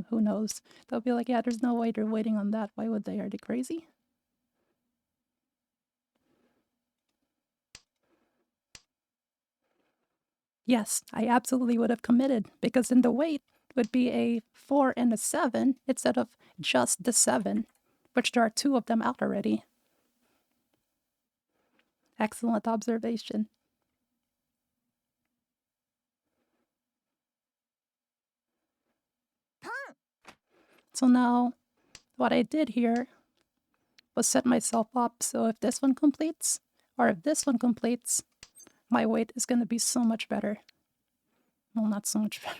who knows? They'll be like, yeah, there's no way they're waiting on that. Why would they? Are they crazy? Yes, I absolutely would have committed, because in the wait would be a 4 and a 7 instead of just the 7, which there are 2 of them out already. Excellent observation. So now what I did here was set myself up so if this one completes, or if this one completes, my weight is going to be so much better. Well, not so much better.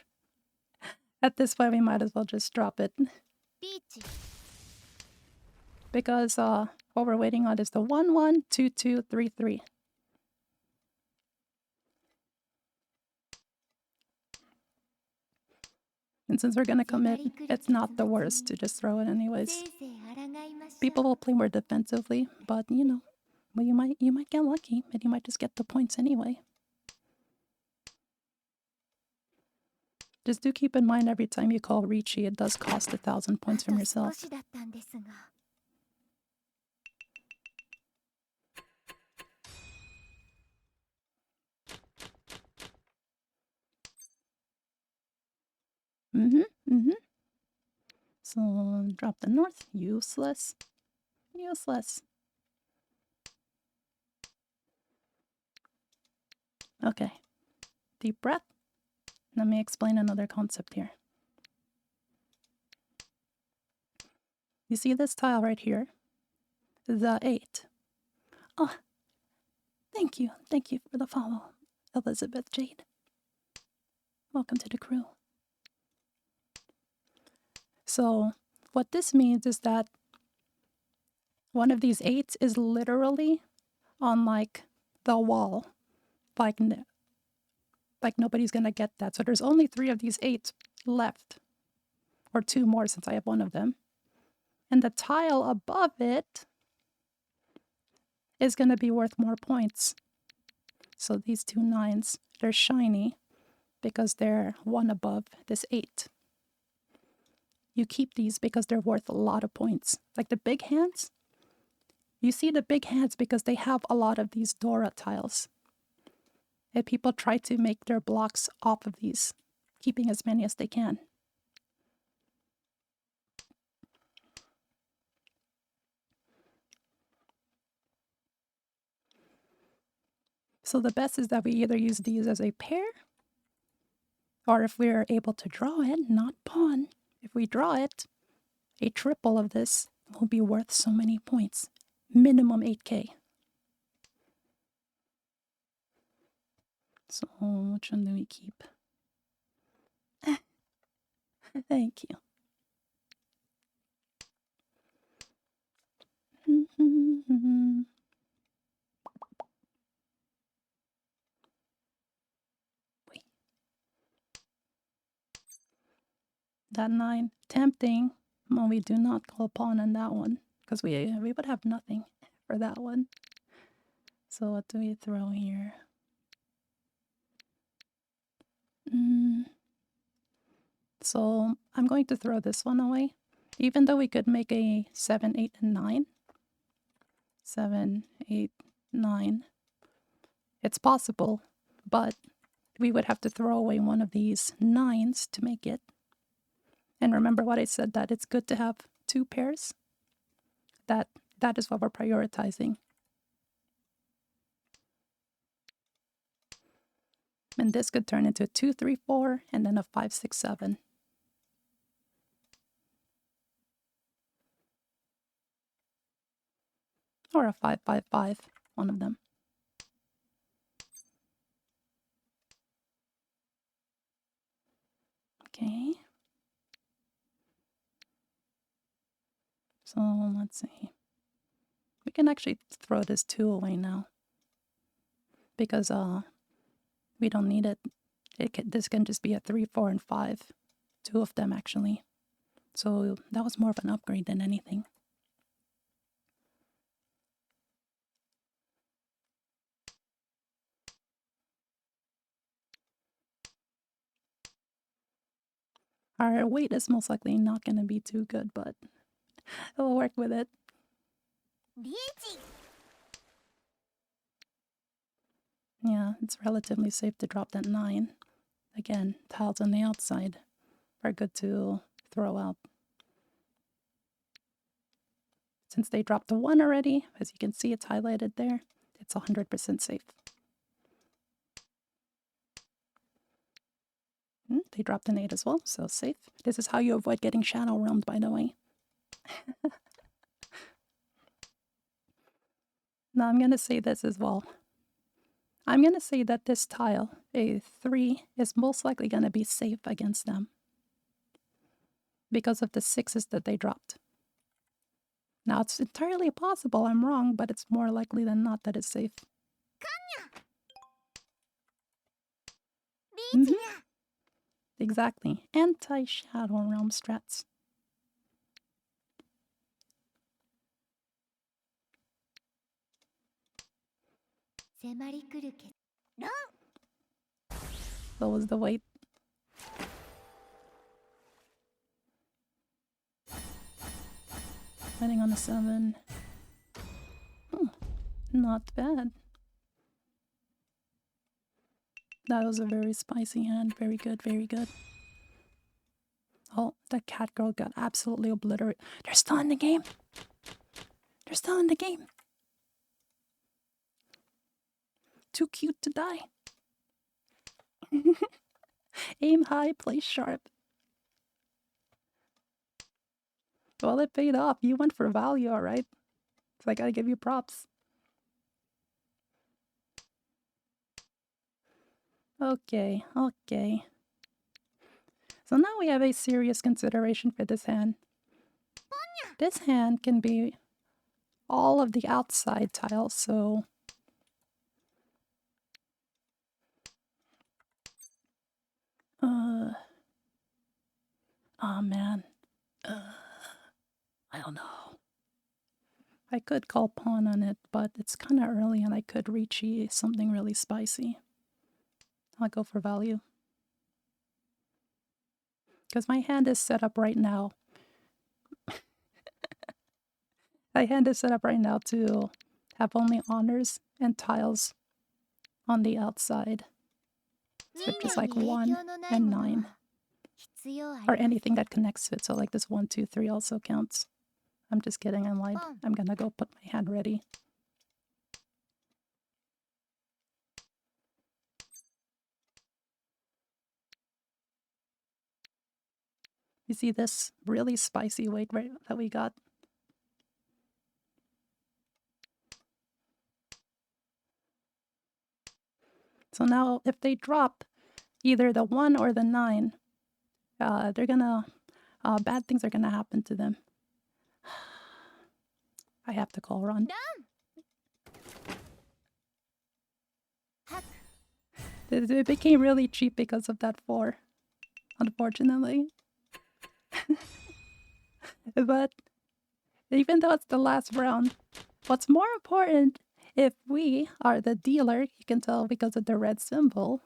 At this point, we might as well just drop it. Because what we're waiting on is the 1, 1, 2, 2, 3, 3. And since we're going to commit, it's not the worst to just throw it anyways. People will play more defensively, but you know, well, you might get lucky and you might just get the points anyway. Just do keep in mind every time you call Ricci, it does cost 1,000 points from yourself. So drop the north, useless, useless. Okay, deep breath. Let me explain another concept here. You see this tile right here? The 8. Oh, thank you for the follow, Elizabeth Jade. Welcome to the crew. So what this means is that one of these 8s is literally on like the wall, like nobody's gonna get that. So there's only 3 of these 8s left, or 2 more since I have 1 of them. And the tile above it is gonna be worth more points. So these 2 9s, they're shiny because they're 1 above this 8. You keep these because they're worth a lot of points. Like the big hands, you see the big hands because they have a lot of these Dora tiles. And people try to make their blocks off of these, keeping as many as they can. So the best is that we either use these as a pair, or if we're able to draw it, not pawn, if we draw it, a triple of this will be worth so many points. Minimum 8k. So which one do we keep? Thank you. Wait. That 9. Tempting. Well, we do not call pawn on that one. Because we would have nothing for that one. So what do we throw here? So I'm going to throw this one away. Even though we could make a 7, 8, and 9. 7, 8, 9. It's possible, but we would have to throw away one of these 9s to make it. And remember what I said, that it's good to have 2 pairs? That is what we're prioritizing. And this could turn into a 2, 3, 4, and then a 5, 6, 7. Or a 5, 5, 5, one of them. Okay. So let's see. We can actually throw this 2 away now. Because we don't need it. This can just be a 3, 4, and 5. 2 of them actually. So that was more of an upgrade than anything. Our weight is most likely not going to be too good, but we'll work with it. Yeah, it's relatively safe to drop that 9. Again, tiles on the outside are good to throw out. Since they dropped the 1 already, as you can see it's highlighted there, it's 100% safe. They dropped an 8 as well, so safe. This is how you avoid getting shadow realmed, by the way. Now I'm going to say this as well. I'm going to say that this tile, a 3, is most likely going to be safe against them. Because of the 6s that they dropped. Now it's entirely possible I'm wrong, but it's more likely than not that it's safe. Exactly. Anti-Shadow Realm strats. What was the weight? Heading on a 7. Not bad. That was a very spicy hand. Very good, very good. Oh, that cat girl got absolutely obliterated. They're still in the game. They're still in the game. Too cute to die. Aim high, play sharp. Well, it paid off. You went for value, alright? So I gotta give you props. Okay, okay. So now we have a serious consideration for this hand. This hand can be all of the outside tiles, so... Oh man. I don't know. I could call pawn on it, but it's kind of early and I could reach something really spicy. I'll go for value. Because my hand is set up right now. My hand is set up right now to have only honors and tiles on the outside. Which is like 1 and 9. Or anything that connects to it. So like this 1, 2, 3 also counts. I'm just kidding, I lied. I'm gonna go put my hand ready. You see this really spicy weight right that we got? So now if they drop either the 1 or the 9, they're gonna, bad things are gonna happen to them. I have to call Ron. はく It became really cheap because of that 4, unfortunately. But even though it's the last round, what's more important, if we are the dealer, you can tell because of the red symbol,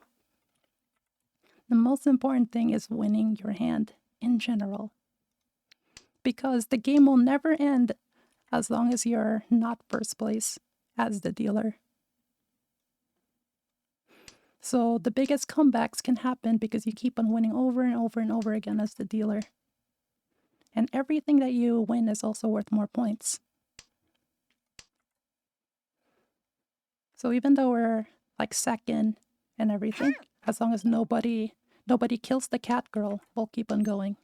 the most important thing is winning your hand in general. Because the game will never end as long as you're not first place as the dealer. So the biggest comebacks can happen because you keep on winning over and over and over again as the dealer. And everything that you win is also worth more points. So even though we're like second and everything, as long as nobody kills the cat girl, we'll keep on going.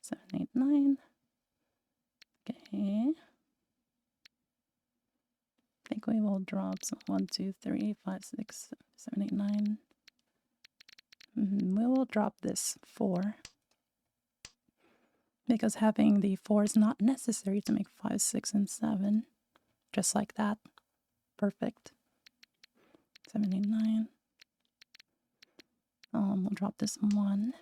7, 8, 9. Okay. I think we will drop some 1, 2, 3, 5, 6, 7, 8, 9. We will drop this 4. Because having the 4 is not necessary to make 5, 6, and 7. Just like that. Perfect. 7, 8, 9. We'll drop this 1.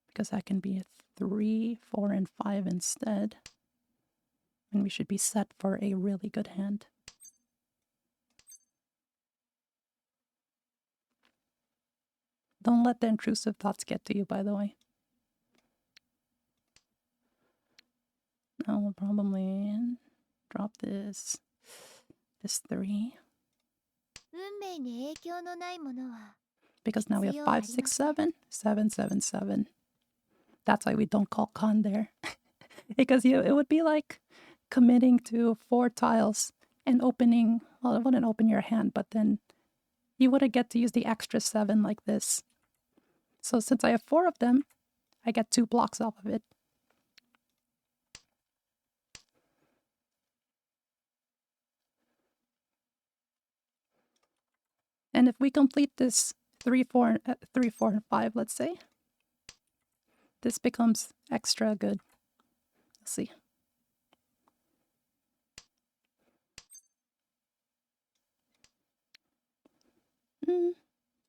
Because that can be a 3, 4, and 5 instead. And we should be set for a really good hand. Don't let the intrusive thoughts get to you, by the way. Now we'll probably drop this 3. 運命に影響のないものは Because now we have 5, 6, 7, 7, 7, 7. That's why we don't call con there. Because it would be like committing to 4 tiles and opening, well, it wouldn't open your hand, but then you wouldn't get to use the extra 7 like this. So since I have 4 of them, I get 2 blocks off of it. And if we complete this 3, 4, and 5, let's say, this becomes extra good. Let's see.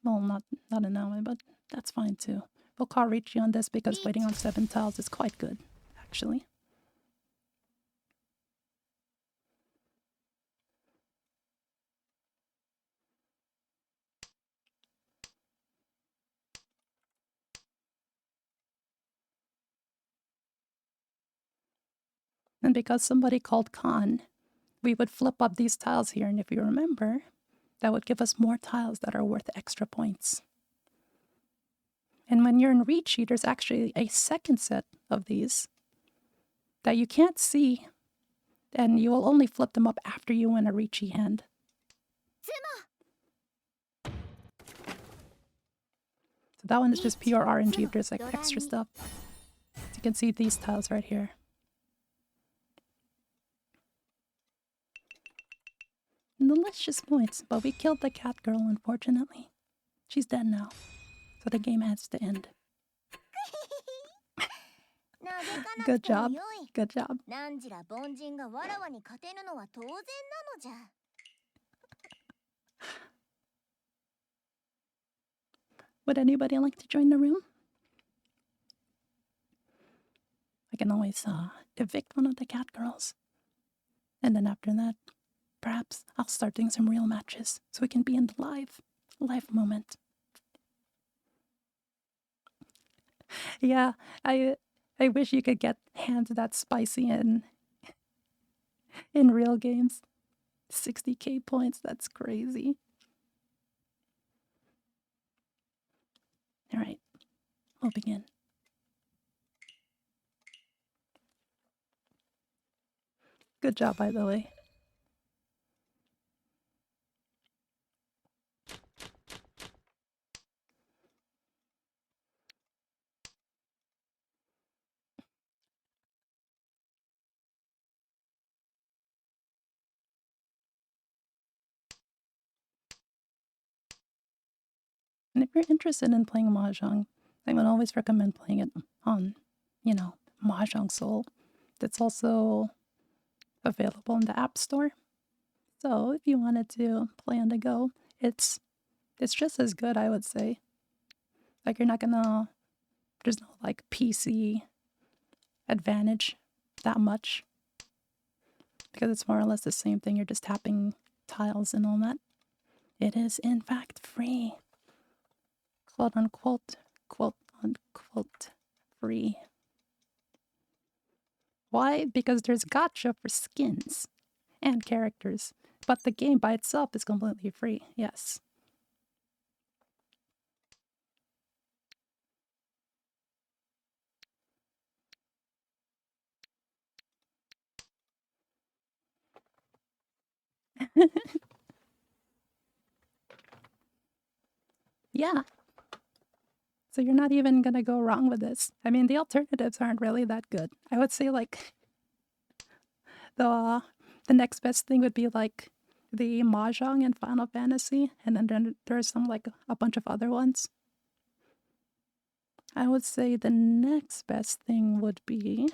Well, not in that way, but that's fine too. We'll call Richie on this because waiting on 7 tiles is quite good, actually. And because somebody called con, we would flip up these tiles here, and if you remember, that would give us more tiles that are worth extra points. And when you're in Richie, there's actually a second set of these that you can't see, and you will only flip them up after you win a Richie hand. So that one is just pure RNG if there's like extra stuff. So you can see these tiles right here. Delicious points, but we killed the cat girl, unfortunately. She's dead now, so the game has to end. Good job. Good job. 何時ら凡人がわらわに勝てぬのは当然なのじゃ Would anybody like to join the room? I can always evict one of the cat girls. And then after that, perhaps I'll start doing some real matches so we can be in the live moment. Yeah, I wish you could get hands that spicy in real games. 60k points, that's crazy. All right, we'll begin. Good job, by the way. And if you're interested in playing Mahjong, I would always recommend playing it on, Mahjong Soul. It's also available in the App Store. So if you wanted to play on the go, it's just as good, I would say. Like you're not gonna there's no like PC advantage that much because it's more or less the same thing. You're just tapping tiles and all that. It is in fact free. Quote unquote, quote unquote free. Why? Because there's gacha for skins and characters, but the game by itself is completely free. Yes. Yeah. So you're not even gonna go wrong with this. I mean, the alternatives aren't really that good. I would say like the the next best thing would be like the mahjong in Final Fantasy, and then there's some like a bunch of other ones. I would say the next best thing would be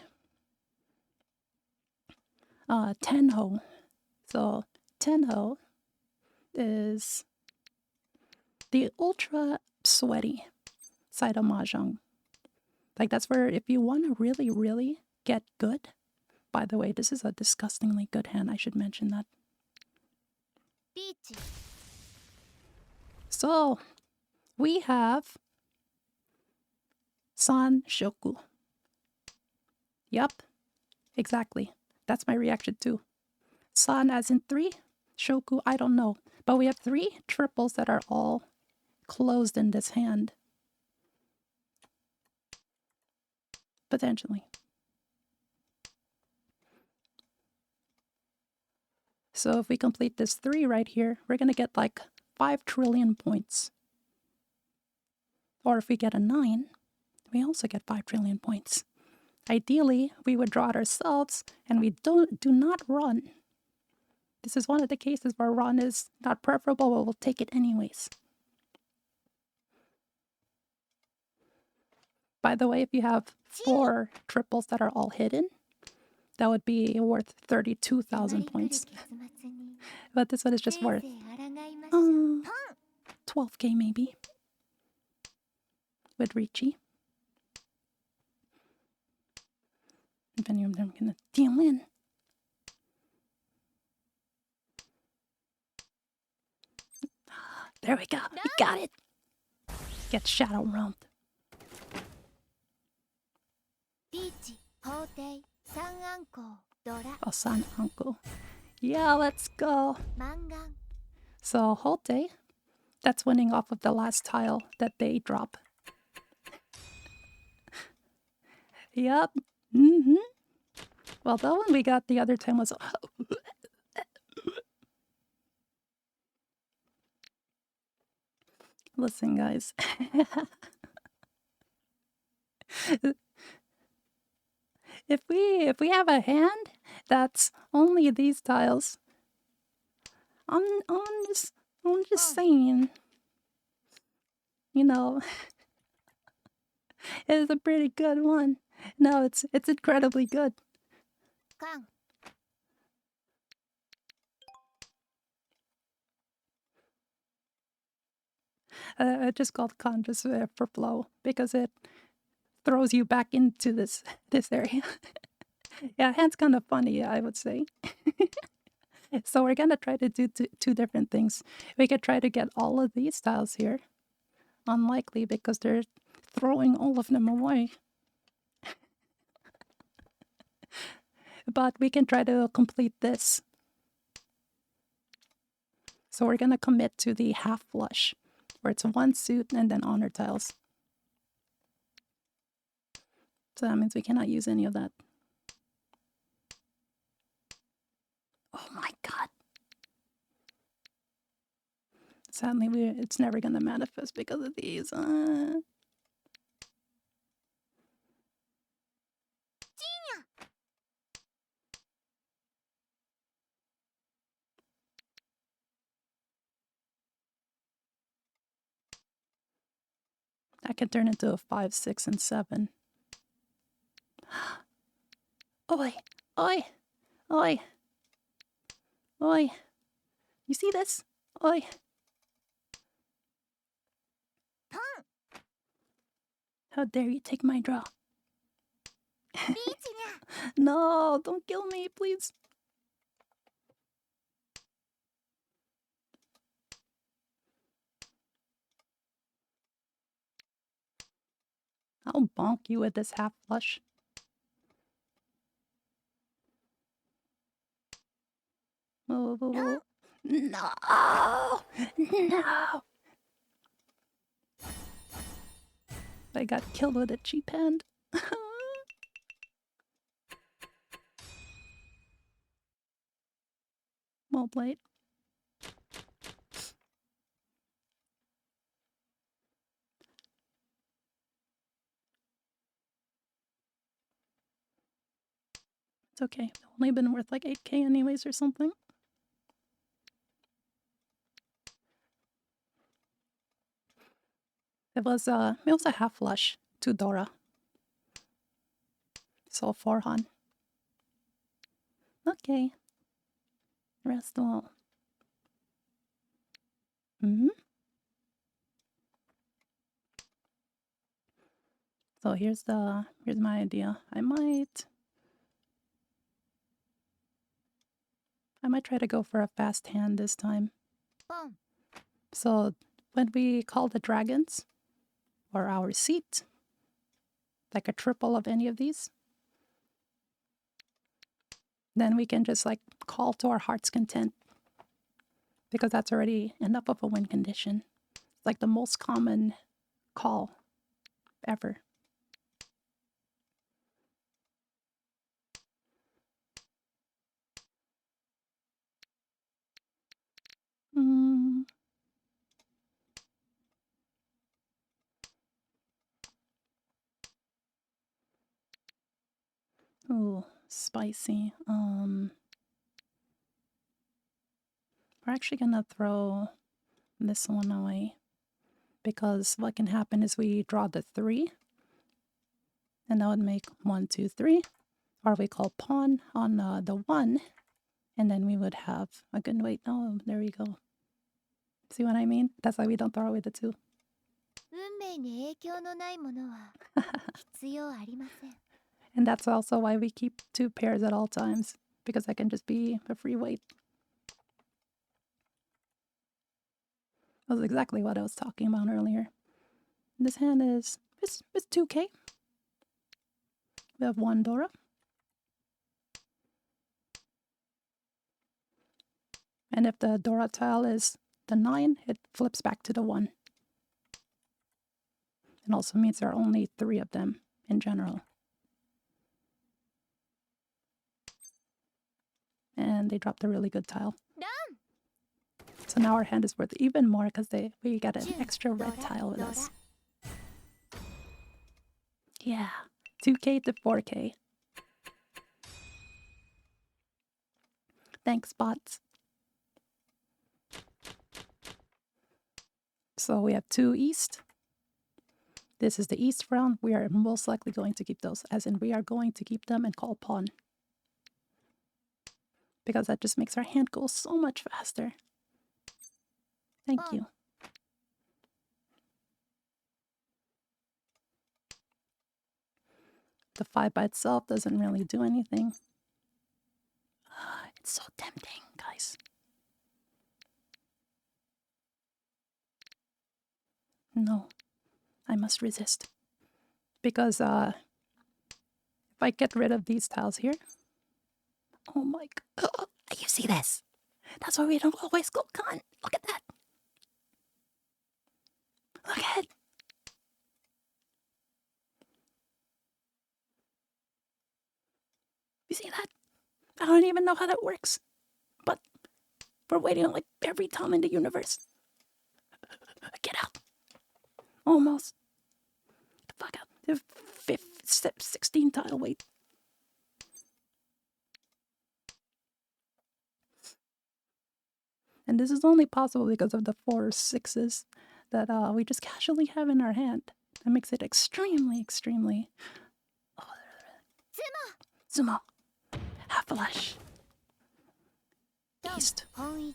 Tenho. So Tenho is the ultra sweaty side of mahjong. Like that's where if you want to really, really get good. By the way, this is a disgustingly good hand. I should mention that. ピーチ So we have San Shoku. Yup, exactly. That's my reaction too. San as in 3, Shoku, I don't know. But we have 3 triples that are all closed in this hand. Potentially. So if we complete this 3 right here, we're going to get like 5 trillion points. Or if we get a 9, we also get 5 trillion points. Ideally, we would draw it ourselves and we do not run. This is one of the cases where run is not preferable, but we'll take it anyways. By the way, if you have 4 triples that are all hidden, that would be worth 32,000 points. But this one is just worth 12k maybe. With Ricci. If any of them can deal in. There we go. We got it. Get shadow roamed. ピーチ法廷三暗号ドラ Oh, San Uncle. Yeah, let's go. マンガン So Holte, that's winning off of the last tile that they drop. Yep. Well, the one we got the other time was... Listen, guys. If we have a hand that's only these tiles, I'm just saying, you know, it's a pretty good one. No, it's incredibly good. カン I just called con just for flow because it throws you back into this area. Yeah, hand's kind of funny, I would say. So we're gonna try to do two different things. We could try to get all of these tiles here. Unlikely because they're throwing all of them away. But we can try to complete this. So we're gonna commit to the half flush, where it's 1 suit and then honor tiles. So that means we cannot use any of that. Oh my god. Sadly, it's never gonna manifest because of these. I can turn into a 5, 6, and 7. Oi! Oi! Oi! Oi! You see this? Oi! How dare you take my draw? ピーチが No! Don't kill me, please! I'll bonk you with this half flush. Whoa, whoa, whoa. No! No! I got killed with a cheap hand. Well played. It's okay. It's only been worth like 8k anyways or something. It was a half flush to Dora. So 4 Han. Okay. Rest all. So here's my idea. I might try to go for a fast hand this time. ポン So when we call the dragons, or our seat, like a triple of any of these, then we can just like call to our heart's content, because that's already enough of a win condition. It's like the most common call ever. Mm. Ooh, spicy. We're actually gonna throw this one away, because what can happen is we draw the 3, and that would make 1, 2, 3, or we call pawn on the 1, and then we would have a good wait. Oh, there we go. See what I mean? That's why we don't throw away the 2. 運命に影響のないものは必要ありません And that's also why we keep 2 pairs at all times, because that can just be a free wait. That was exactly what I was talking about earlier. This hand is it's 2k. We have 1 Dora. And if the Dora tile is the 9, it flips back to the 1. It also means there are only 3 of them in general. And they dropped a really good tile. ラン So now our hand is worth even more because we got an 10 extra ド red ラ tile with ドラ us. Yeah, 2k to 4k. Thanks, bots. So we have 2 east. This is the east round. We are most likely going to keep those, as in we are going to keep them and call pawn. Because that just makes our hand go so much faster. Thank you. The 5 by itself doesn't really do anything. It's so tempting, guys. No, I must resist. Because if I get rid of these tiles here, oh my god, you see this? That's why we don't always go con. Look at that. Look at it. You see that? I don't even know how that works. But we're waiting on like every time in the universe. Get out. Almost. Get the fuck out. The 16 tile wait. And this is only possible because of the 4 6s that we just casually have in our hand. That makes it extremely, extremely... Sumo! flush. ドン East. 本一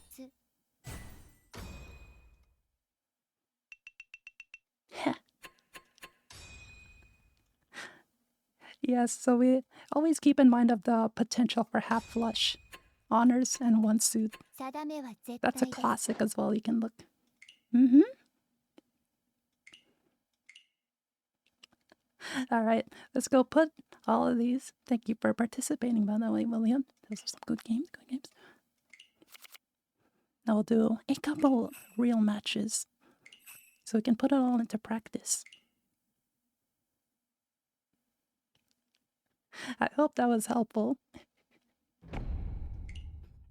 Yes, so we always keep in mind of the potential for half flush. Honors and one suit. 定めは絶 That's a 対です classic as well. You can look. Mm-hmm. All right, let's go put all of these. Thank you for participating, by the way, William. Those are some good games. Good games. Now we'll do a couple real matches so we can put it all into practice. I hope that was helpful.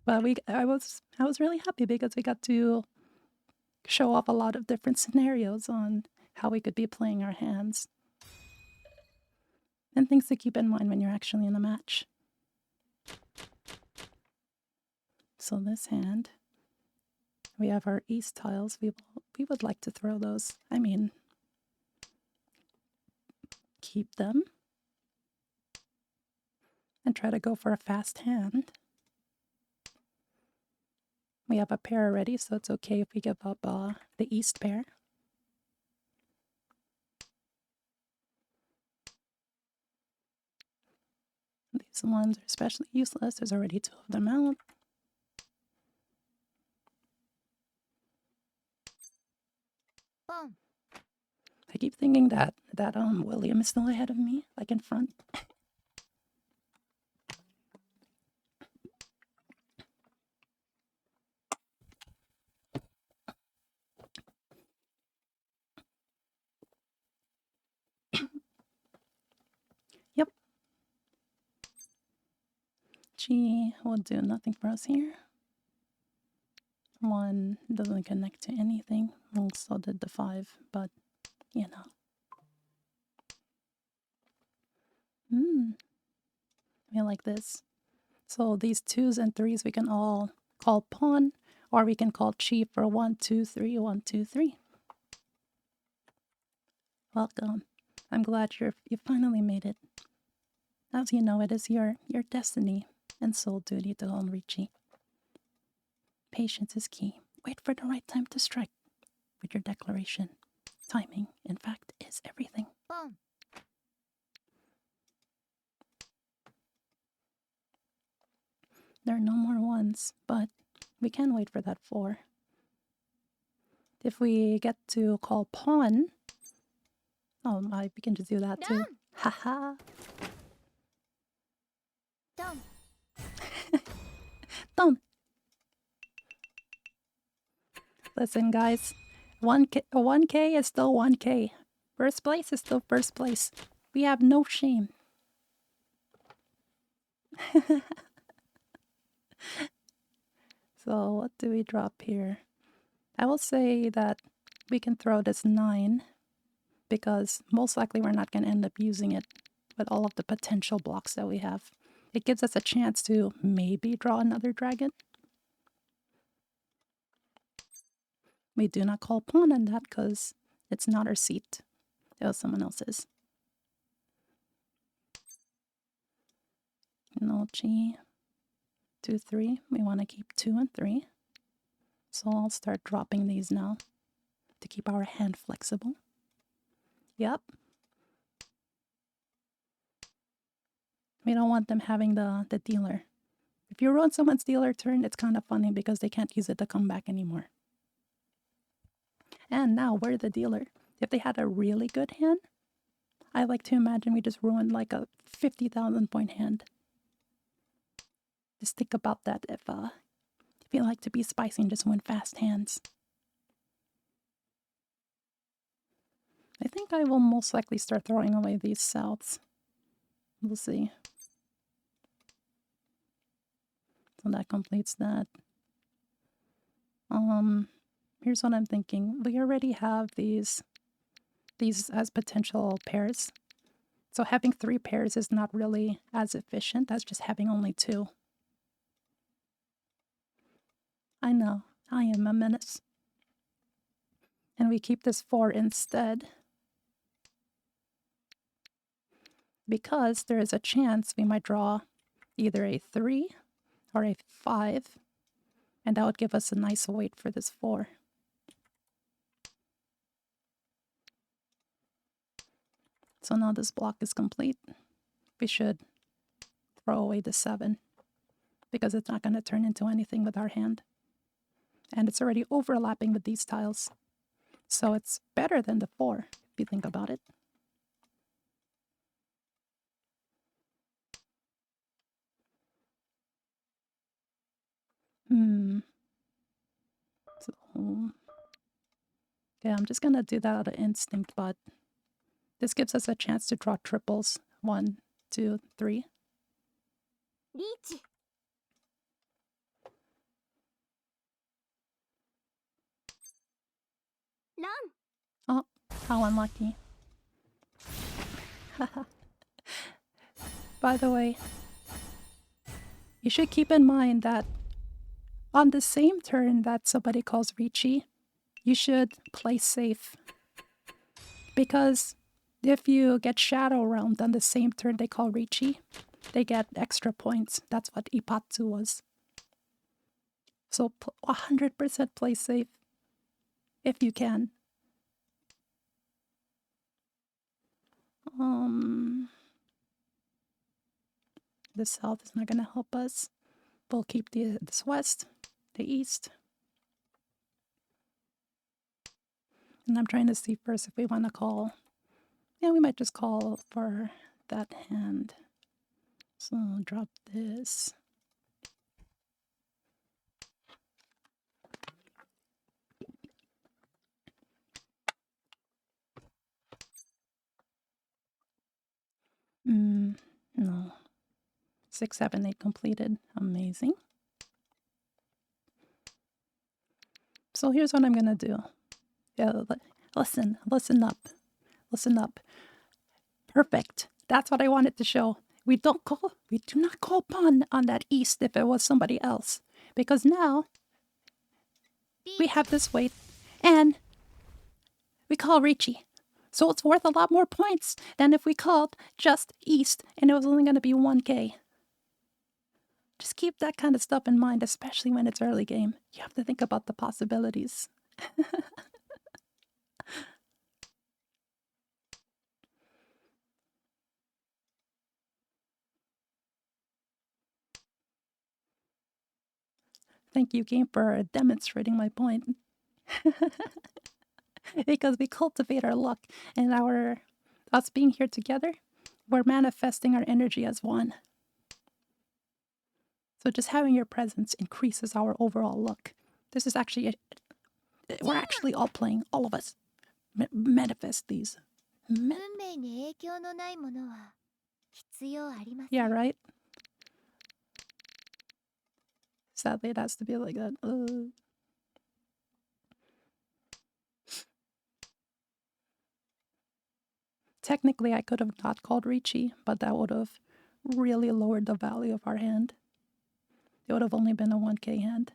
But I was really happy because we got to show off a lot of different scenarios on how we could be playing our hands. And things to keep in mind when you're actually in the match. So this hand, we have our east tiles. We would like to throw those. I mean, keep them. And try to go for a fast hand. We have a pair already, so it's okay if we give up the east pair. These ones are especially useless. There's already two of them out. Boom. I keep thinking that William is still ahead of me, like in front. Yep. G will do nothing for us here. One doesn't connect to anything. Also did the 5, but you know. We like this. So these 2s and 3s we can all call pawn, or we can call chi for 1, 2, 3, 1, 2, 3. Welcome. I'm glad you finally made it. As you know, it is your destiny and soul duty to own Richie. Patience is key. Wait for the right time to strike with your declaration. Timing, in fact, is everything. Boom. There are no more 1s, but we can wait for that 4. If we get to call pawn, we can just do that too. Done. Haha. Done. Done. Listen, guys, 1K is still 1K. First place is still first place. We have no shame. So what do we drop here? I will say that we can throw this 9 because most likely we're not going to end up using it with all of the potential blocks that we have. It gives us a chance to maybe draw another dragon. We do not call pawn on that because it's not our seat. It was someone else's. No G. 2, 3. We want to keep 2 and 3. So I'll start dropping these now to keep our hand flexible. Yep. We don't want them having the dealer. If you ruin someone's dealer turn, it's kind of funny because they can't use it to come back anymore. And now we're the dealer. If they had a really good hand, I like to imagine we just ruined like a 50,000 point hand. Just think about that if you like to be spicy and just win fast hands. I think I will most likely start throwing away these souths. We'll see. So that completes that. Here's what I'm thinking. We already have these as potential pairs. So having 3 pairs is not really as efficient as just having only 2. I know, I am a menace. And we keep this 4 instead. Because there is a chance we might draw either a 3 or a 5, and that would give us a nice weight for this 4. So now this block is complete. We should throw away the 7 because it's not going to turn into anything with our hand. And it's already overlapping with these tiles. So it's better than the 4, if you think about it. So, yeah, I'm just going to do that out of instinct, but this gives us a chance to draw triples. 1, 2, 3. リーチラン Oh, how unlucky. By the way, you should keep in mind that on the same turn that somebody calls Ricci, you should play safe. Because if you get Shadow Realmed on the same turn they call Ricci, they get extra points. That's what Ipatsu was. So 100% play safe if you can. The south is not going to help us. We'll keep this west, the east. And I'm trying to see first if we want to call. Yeah, we might just call for that hand. So I'll drop this. No. 6, 7, 8 completed. Amazing. So here's what I'm going to do. Yeah, listen up. Listen up. Perfect. That's what I wanted to show. We do not call pawn on that east if it was somebody else. Because now we have this weight and we call Ricci. So it's worth a lot more points than if we called just east and it was only going to be 1k. Just keep that kind of stuff in mind, especially when it's early game. You have to think about the possibilities. Thank you, game, for demonstrating my point. Because we cultivate our luck and us being here together, we're manifesting our energy as one. So just having your presence increases our overall luck. This is actually, we're actually all playing, all of us. Manifest these. 運命に影響のないものは必要ありません Yeah, right? Sadly, it has to be like that. Technically, I could have not called Ricci, but that would have really lowered the value of our hand. It would have only been a 1k hand.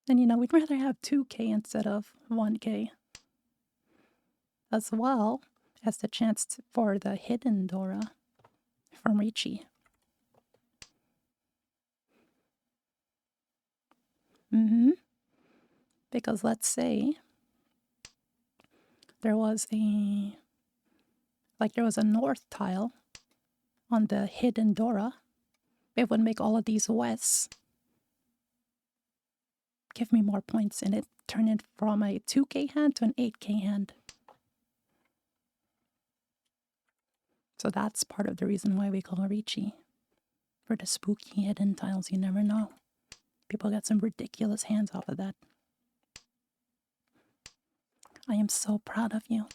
And we'd rather have 2k instead of 1k. As well as the chance for the hidden Dora from Ricci. Because let's say there was a north tile on the hidden Dora. It would make all of these wests give me more points, and it turned it from a 2k hand to an 8k hand. So that's part of the reason why we call Ricci. For the spooky hidden tiles, you never know. People got some ridiculous hands off of that. I am so proud of you.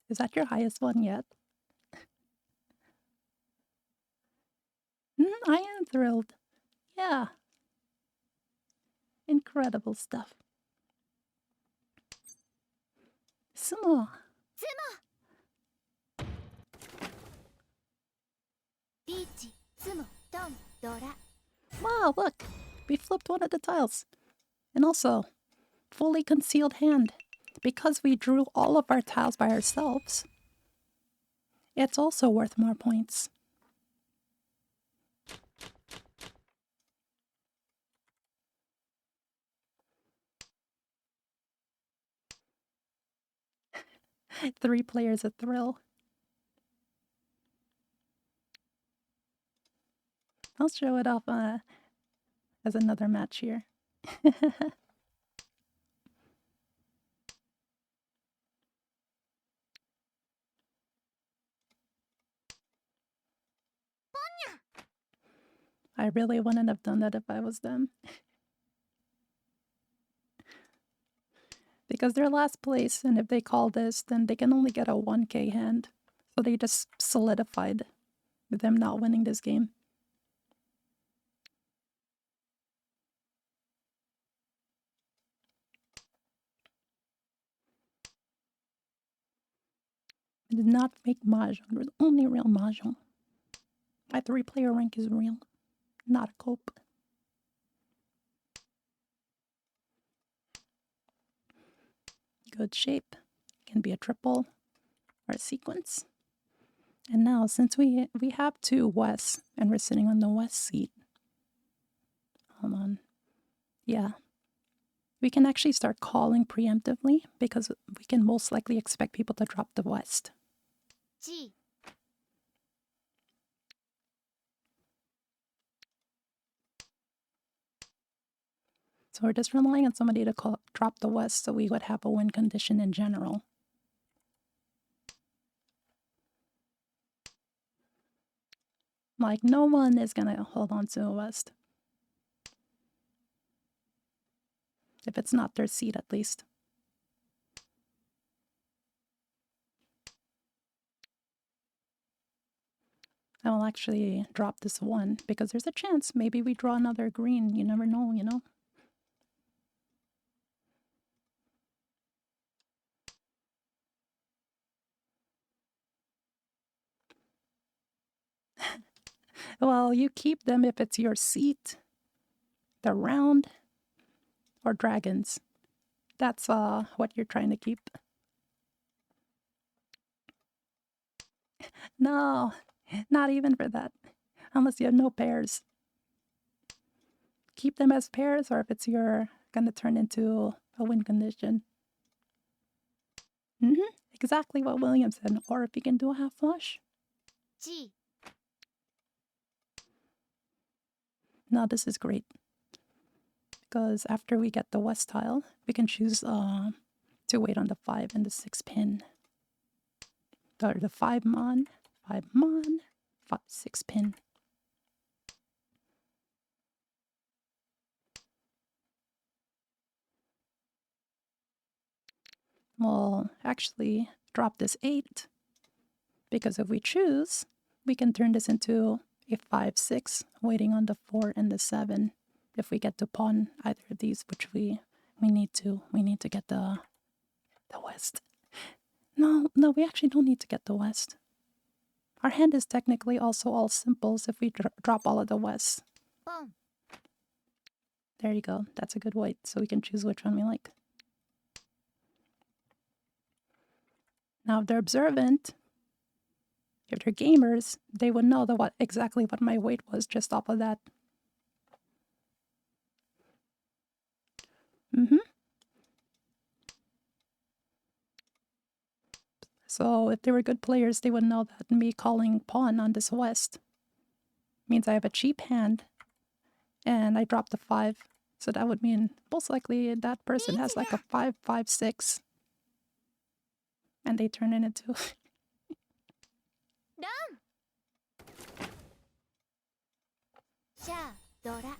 Is that your highest one yet? I am thrilled. Yeah. Incredible stuff. Sumo. リーチツモトンドラ Wow, look. We flipped one of the tiles. And also, fully concealed hand. Because we drew all of our tiles by ourselves, It's also worth more points. Three players a thrill. I'll show it off as another match here. I really wouldn't have done that if I was them. Because they're last place, and if they call this, then they can only get a 1k hand. So they just solidified with them not winning this game. I did not fake mahjong. It was only real mahjong. My 3-player rank is real, not a cope. Good shape. Can be a triple or a sequence. And now, since we have 2 West, and we're sitting on the West seat. Hold on. Yeah. We can actually start calling preemptively because we can most likely expect people to drop the West. G. So we're just relying on somebody to drop the West so we would have a win condition in general. Like, no one is going to hold on to a West. If it's not their seat, at least. I will actually drop this 1 because there's a chance maybe we draw another green. You never know, you know? Well, you keep them if it's your seat, the round, or dragons. That's what you're trying to keep. No, not even for that. Unless you have no pairs. Keep them as pairs, or if it's your gonna turn into a win condition. Exactly what William said. Or if you can do a half flush. G. No, this is great. Because after we get the West tile, we can choose to wait on the 5 and the 6 pin. Or the 5 mon, 6 pin. We'll actually drop this 8 because if we choose, we can turn this into a 5-6, waiting on the 4 and the 7. If we get to pawn either of these, which we need to get the West. No, we actually don't need to get the West. Our hand is technically also all simples if we drop all of the Wests. Boom. There you go. That's a good white, so we can choose which one we like. Now, if they're observant, if they're gamers, they would know exactly what my weight was just off of that. So if they were good players, they would know that me calling pawn on this West means I have a cheap hand, and I dropped the 5. So that would mean most likely that person has like a 5-5-6, and they turn it into Run. Sha. Dora.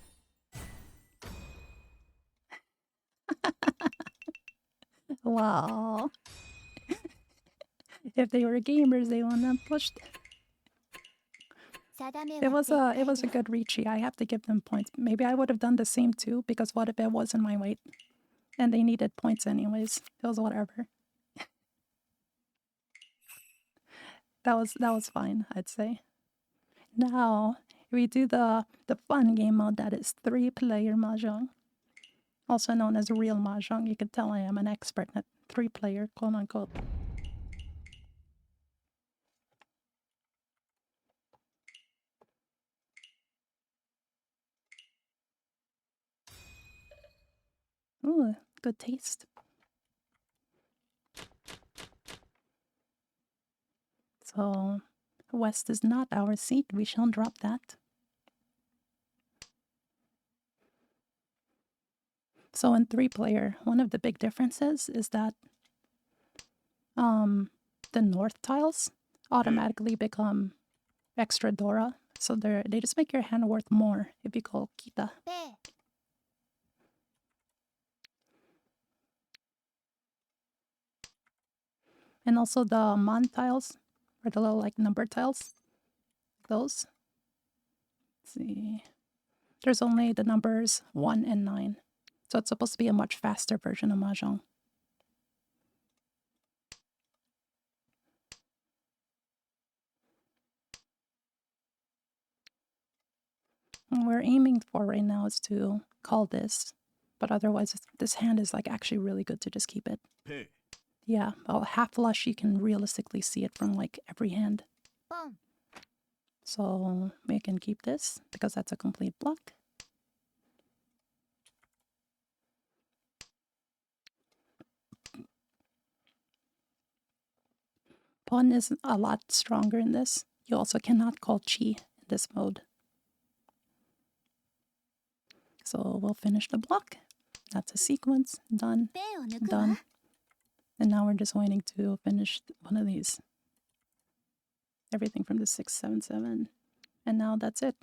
wow. If they were gamers, they wouldn't have pushed. It was a good reachy. I have to give them points. Maybe I would have done the same too, because what if it wasn't my weight? And they needed points anyways. It was whatever. That was fine, I'd say. Now we do the fun game mode that is 3-player mahjong. Also known as real mahjong. You can tell I am an expert at 3-player, quote unquote. Good taste. So, West is not our seat. We shall drop that. So in 3-player, one of the big differences is that the north tiles automatically become extra Dora. So they just make your hand worth more if you call Kita. ペ And also the Mon tiles, or the little like number tiles. Those. Let's see. There's only the numbers 1 and 9. So it's supposed to be a much faster version of Mahjong. What we're aiming for right now is to call this. But otherwise, this hand is like actually really good to just keep it. ペ Yeah, well, half flush, you can realistically see it from like every hand. ポン So we can keep this because that's a complete block. Pawn is a lot stronger in this. You also cannot call Chi in this mode. So we'll finish the block. That's a sequence. Done. ペンを抜くわ Done. And now we're just waiting to finish one of these. Everything from the 677. And now that's it.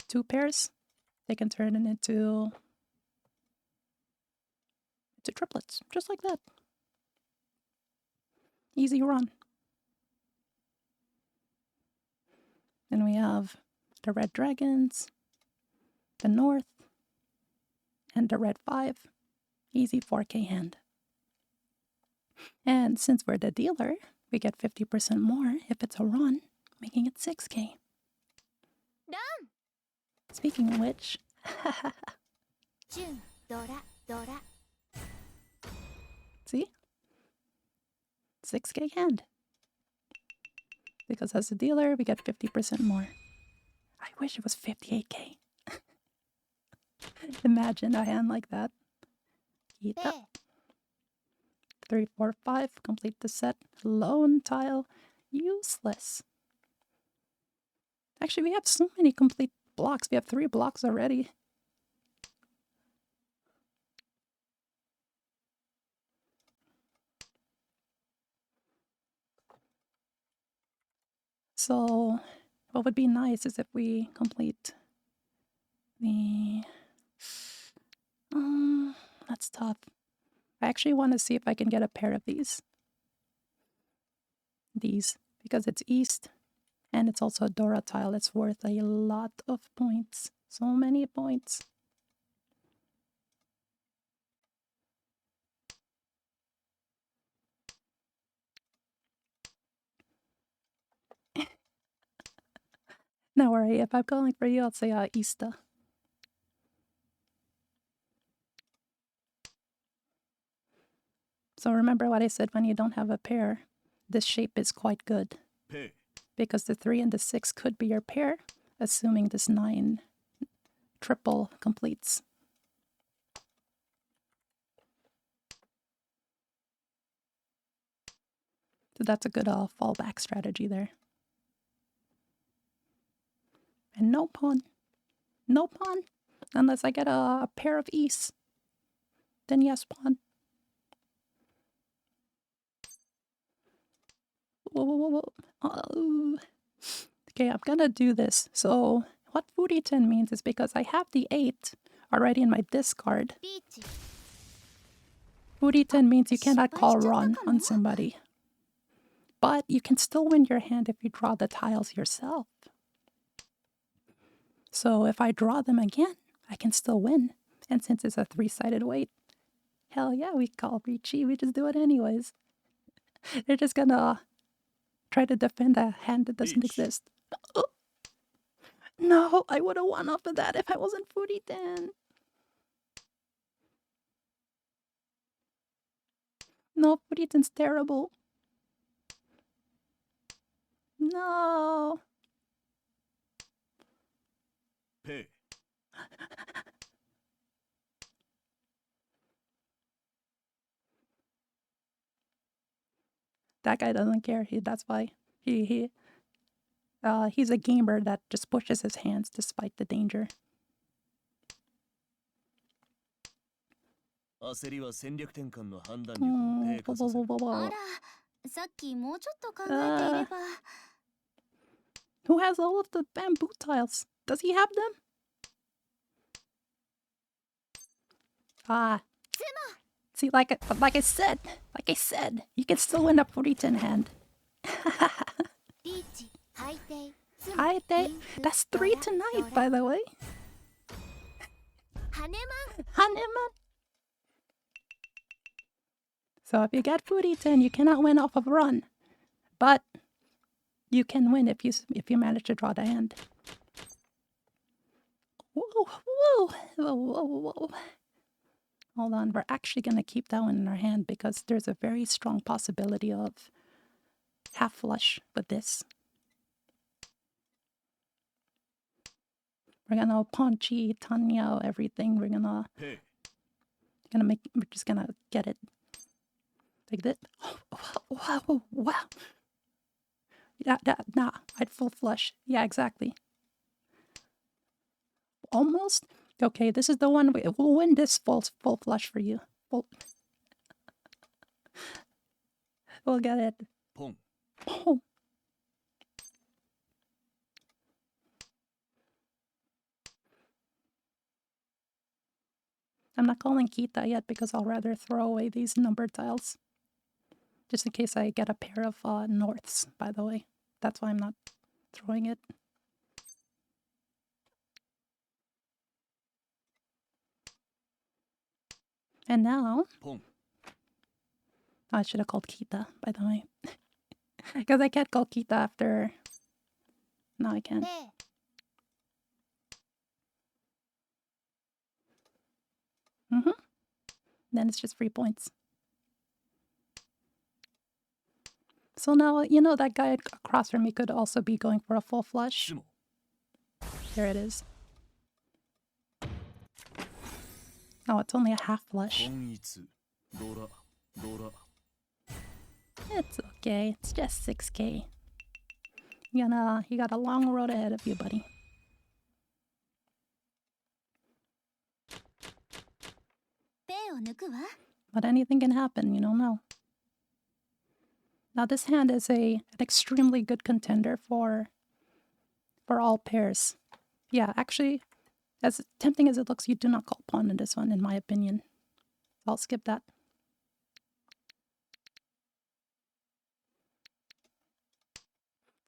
2 pairs. They can turn it into triplets. Just like that. Easy run. Then we have the red dragons, the north, and the red 5. Easy 4K hand. And since we're the dealer, we get 50% more if it's a run, making it 6K. ラン Speaking of which, チュンドラドラ see? 6K hand. Because as a dealer, we get 50% more. I wish it was 58K. Imagine a hand like that. Eat ペ that. 3, 4, 5. Complete the set. Lone tile. Useless. Actually, we have so many complete blocks. We have 3 blocks already. So, what would be nice is if we complete the... that's tough. I actually want to see if I can get a pair of these. Because it's east, and it's also a Dora tile. It's worth a lot of points. So many points. No worry, if I'm calling for you, I'll say Easter. So remember what I said when you don't have a pair. This shape is quite good. ペ Because the 3 and the 6 could be your pair, assuming this 9 triple completes. So that's a good fallback strategy there. And no pawn. No pawn. Unless I get a pair of East. Then yes, pawn. Whoa, whoa, whoa, whoa. Oh. Okay, I'm gonna do this. So what Furi-ten means is because I have the 8 already in my discard. ピーチ Furi-ten means you cannot call 失敗しちゃった run かも on somebody. But you can still win your hand if you draw the tiles yourself. So if I draw them again, I can still win. And since it's a 3-sided weight, hell yeah, we call Ricci. We just do it anyways. They're just gonna try to defend a hand that doesn't Each. exist. Oh. No, I would have won off of that if I wasn't Furi-ten. No, Furi-ten's terrible. No. ペ That guy doesn't care. That's why he's a gamer that just pushes his hands despite the danger. 焦りは戦略転換の判断力を低下させる。あら、さっきもうちょっと考えていれば。Who has all of the bamboo tiles? Does he have them? Ah. See, like I said, you can still win a 40-10 hand. リーチ、ハイテイ、ツム、 Hi, イ Day. ンフ、 That's ド 3 ラ、 tonight, ドラ、 by the way. ハネマン。 Haneman. So if you get 40-10, you cannot win off of a run, but you can win if you manage to draw the hand. Whoa, whoa, whoa, whoa, whoa. Hold on, we're actually going to keep that one in our hand because there's a very strong possibility of half flush with this. We're gonna Ponchi, Tanya, everything. We're just gonna get it like this. Wow, wow. Yeah, nah, I'd full flush. Yeah, exactly. Almost. Okay, this is the one we'll win this full flush for you. We'll get it. ポン。 Oh. I'm not calling Kita yet because I'll rather throw away these number tiles. Just in case I get a pair of norths, by the way. That's why I'm not throwing it. And now... ポン。 I should have called Kita, by the way. Because I can't call Kita after... No, I can't. レイ、 Then it's just 3 points. So now, you know, that guy across from me could also be going for a full flush. シモ。 There it is. Oh, it's only a half flush. ポン1。ドラ。ドラ。 It's okay. It's just 6K. You got a long road ahead of you, buddy. ペイを抜くわ。 But anything can happen, you don't know. Now this hand is an extremely good contender for all pairs. Yeah, actually, as tempting as it looks, you do not call pawn in this one, in my opinion. I'll skip that.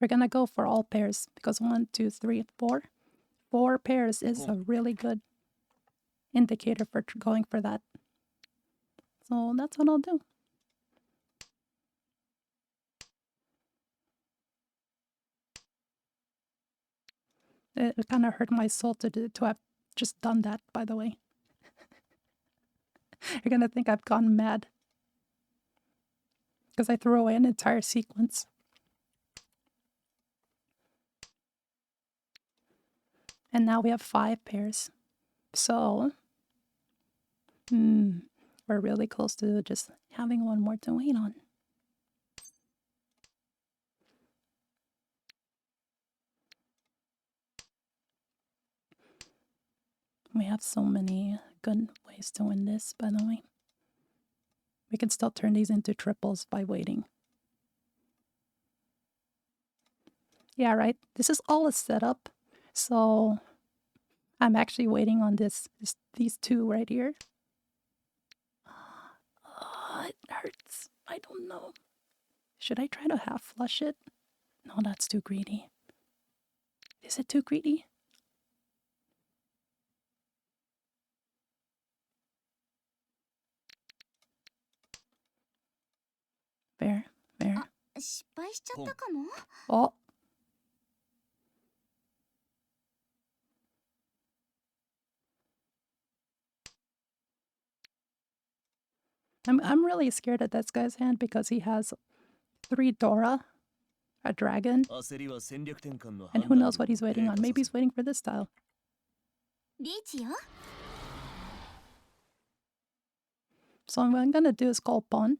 We're gonna go for all pairs because 1, 2, 3, 4. 4 pairs is a really good indicator for going for that. So that's what I'll do. It kind of hurt my soul to have just done that, by the way. You're gonna think I've gone mad. Because I threw away an entire sequence. And now we have 5 pairs. So, we're really close to just having one more to wait on. We have so many good ways to win this, by the way. We can still turn these into triples by waiting. Yeah, right? This is all a setup. So I'm actually waiting on these 2 right here. Oh, it hurts. I don't know. Should I try to half flush it? No, that's too greedy. Is it too greedy? Fair, fair. 失敗しちゃったかも。 Oh. I'm really scared at this guy's hand because he has 3 Dora, a dragon, 焦りは戦略転換の and 判 who 断 knows what he's 力を waiting 低 on. 下 Maybe さ he's せる。 waiting for this tile. リーチよ。 So what I'm gonna do is call pawn,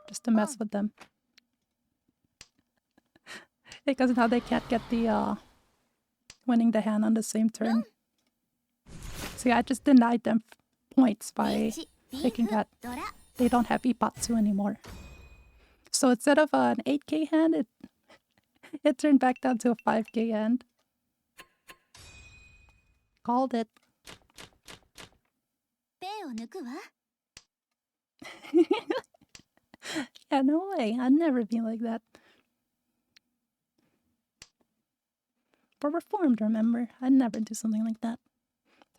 just to mess with them. Because now they can't get the winning the hand on the same turn. See, I just denied them points by 1ビー taking フ that ドラ they don't have Ipatsu anymore. So instead of an 8k hand, it turned back down to a 5k hand. Called it. ペイを抜くわ Yeah, no way. I'd never be like that. But reformed, remember? I'd never do something like that.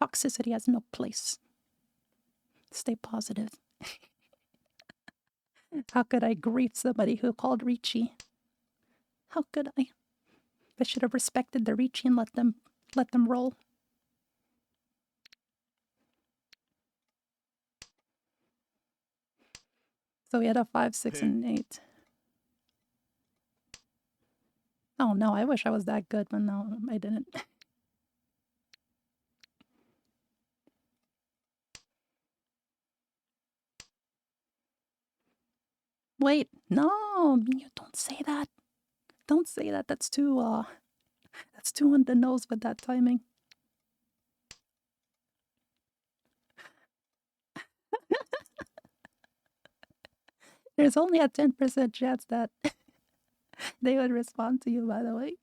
Toxicity has no place. Stay positive. How could I grief somebody who called Ricci? How could I? I should have respected the Ricci and let them roll. So we had a 5, 6, and 8. Oh no, I wish I was that good, but no, I didn't. Wait, no, you don't say that. Don't say that. That's too on the nose with that timing. There's only a 10% chance that they would respond to you, by the way.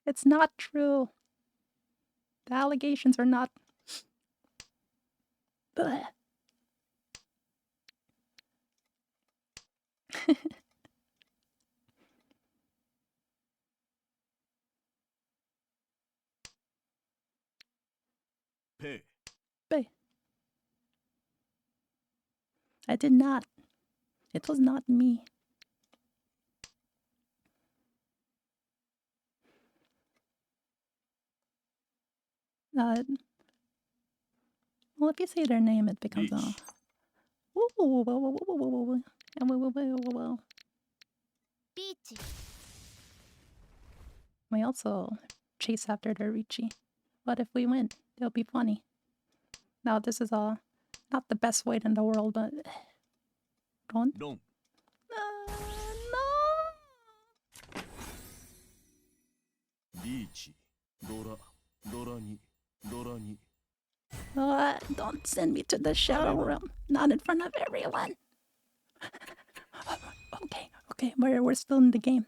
It's not true. The allegations are not. Blech.ペイ But I did not. It was not me. Well, if you say their name, it becomes a. リーチ Whoa, whoa, whoa, whoa, whoa, whoa, whoa, whoa, and whoa, whoa, whoa, whoa, whoa. ピーチ We also chase after the Ricci. What if we win? It'll be funny. Now, this is not the best weight in the world, but. Ron? ロン No! リーチドラドラにドラに Don't send me to the shadow realm. Not in front of everyone. Okay, we're still in the game.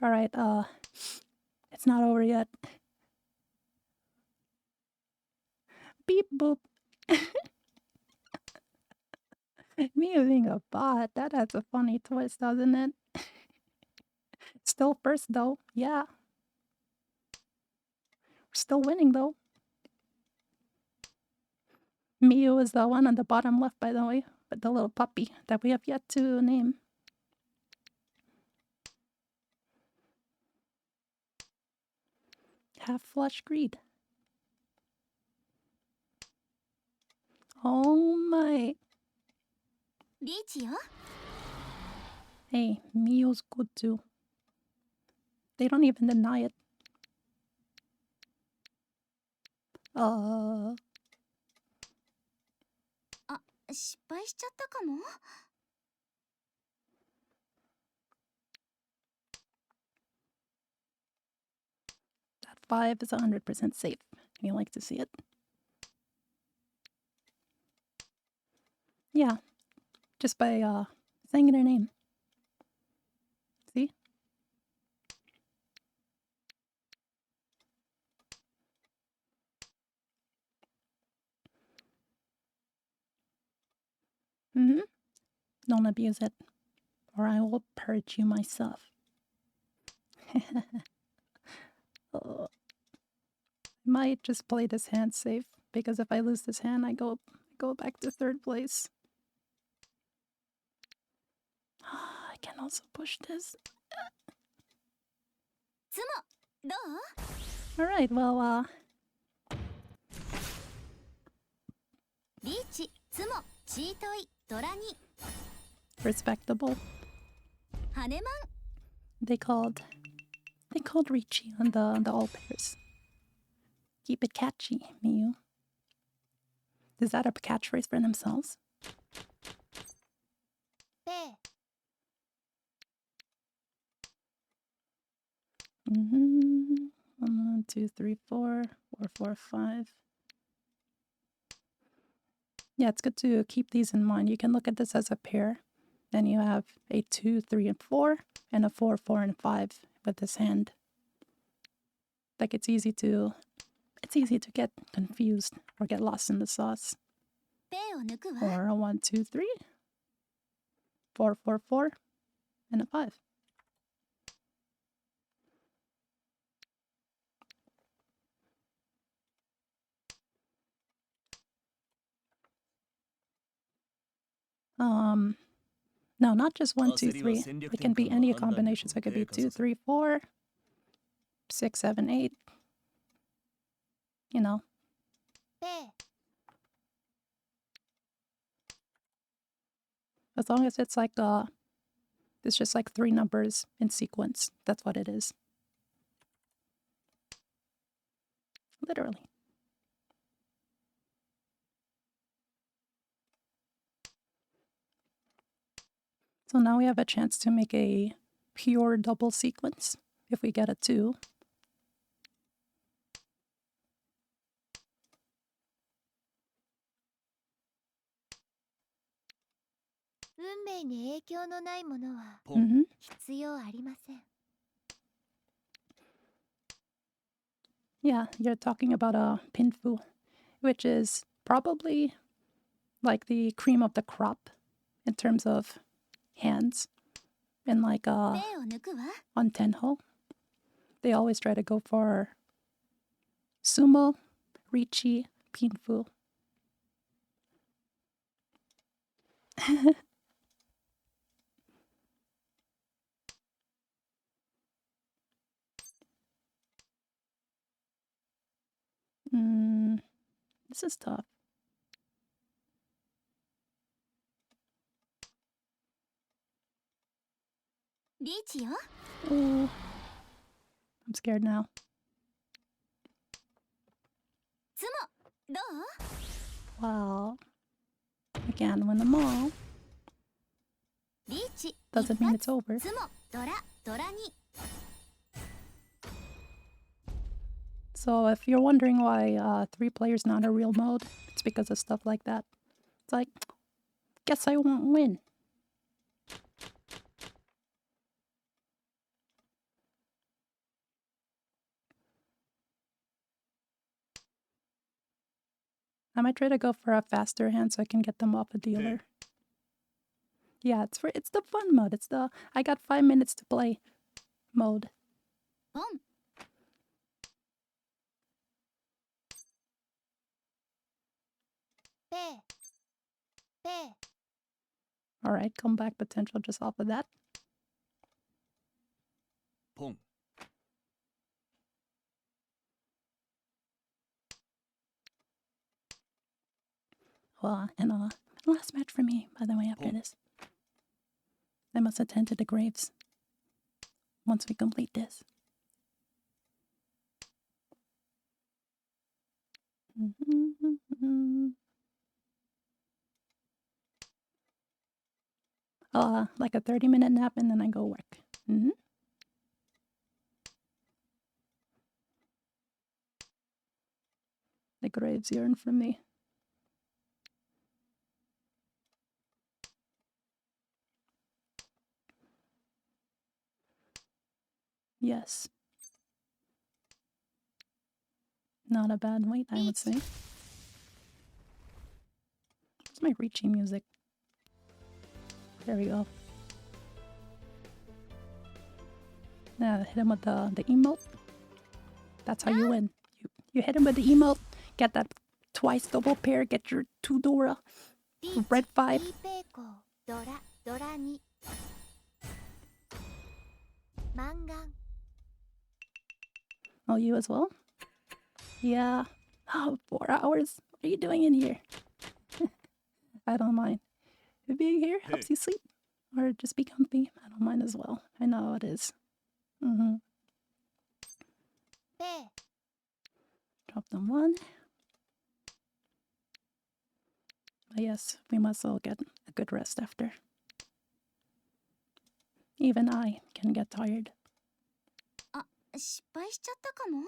Alright, it's not over yet. Beep boop. Me being a bot, that has a funny twist, doesn't it? Still first though, yeah. We're still winning though. Miyu is the one on the bottom left, by the way, with the little puppy that we have yet to name. Half flush greed. Oh my. リーチよ Hey, Miyu's good too. They don't even deny it. あ失敗しちゃったかも That 5 is 100% safe. You like to see it? Yeah, just by saying their name. See? Mm-hmm. Don't abuse it, or I will purge you myself. Oh. I might just play this hand safe, because if I lose this hand, I go back to 3rd place. I can also push this. ツモどう Alright, well, リーチツモチートイドラに respectable. ハネマン They called Ricci on the all pairs. Keep it catchy, Miyu. Is that a catchphrase for themselves? ペー Mm-hmm. 1, 2, 3, 4, 4, 4, 5. Yeah, it's good to keep these in mind. You can look at this as a pair. Then you have a 2, 3, and 4, and a 4, 4, and 5 with this hand. Like it's easy to get confused or get lost in the sauce. ペーを抜くわ Or a 1, 2, 3, 4, 4, 4, and a 5. No, not just 1, 2, 3. It can be any combination. So it could be 2, 3, 4, 6, 7, 8. You know, ペー as long as it's like it's just like 3 numbers in sequence. That's what it is. Literally. So now we have a chance to make a pure double sequence if we get a 2.「運命に影響のないものは Mm-hmm. 必要ありません」 Yeah, you're talking about a pinfu, which is probably like the cream of the crop in terms of hands. And like ペーを抜くわ on Tenho, they always try to go for sumo, richi, pinfu. This is tough. リーチよ Oh, I'm scared now. ツモどう Wow. I can't win them all. リーチ Doesn't mean it's over. ツモドラドラに So if you're wondering why 3 players not a real mode, it's because of stuff like that. It's like, guess I won't win. I might try to go for a faster hand so I can get them off a dealer. Yeah, it's the fun mode. It's the I got 5 minutes to play mode. ポン ペーペー All right, comeback potential just off of that. ポン Well, and last match for me, by the way, after this. I must attend to the graves once we complete this. Like a 30-minute nap and then I go work. The graves yearn for me. Yes. Not a bad weight, I would say. Where's my reaching music? There we go. Yeah, hit him with the emote. That's how you win. You hit him with the emote, get that twice double pair, get your 2 Dora, リーチ red 5. リーペーコードラドラにマンガン Oh, you as well? Yeah. Oh, 4 hours. What are you doing in here? I don't mind. Being here helps you sleep. Or just be comfy. I don't mind as well. I know how it is. ペー Drop them one. But yes, we must all get a good rest after. Even I can get tired. あ、失敗しちゃったかも。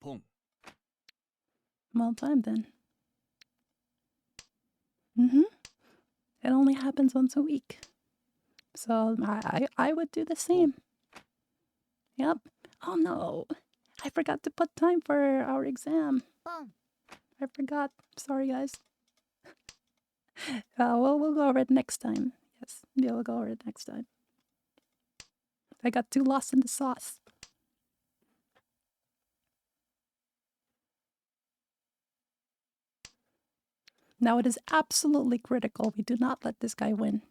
ポン。 Well time then. Mm-hmm. It only happens once a week. So I would do the same. Yep. Oh no. I forgot to put time for our exam. ポン。 I forgot. Sorry guys. We'll go over it next time. Yes, yeah, we'll go over it next time. I got too lost in the sauce. Now it is absolutely critical we do not let this guy win.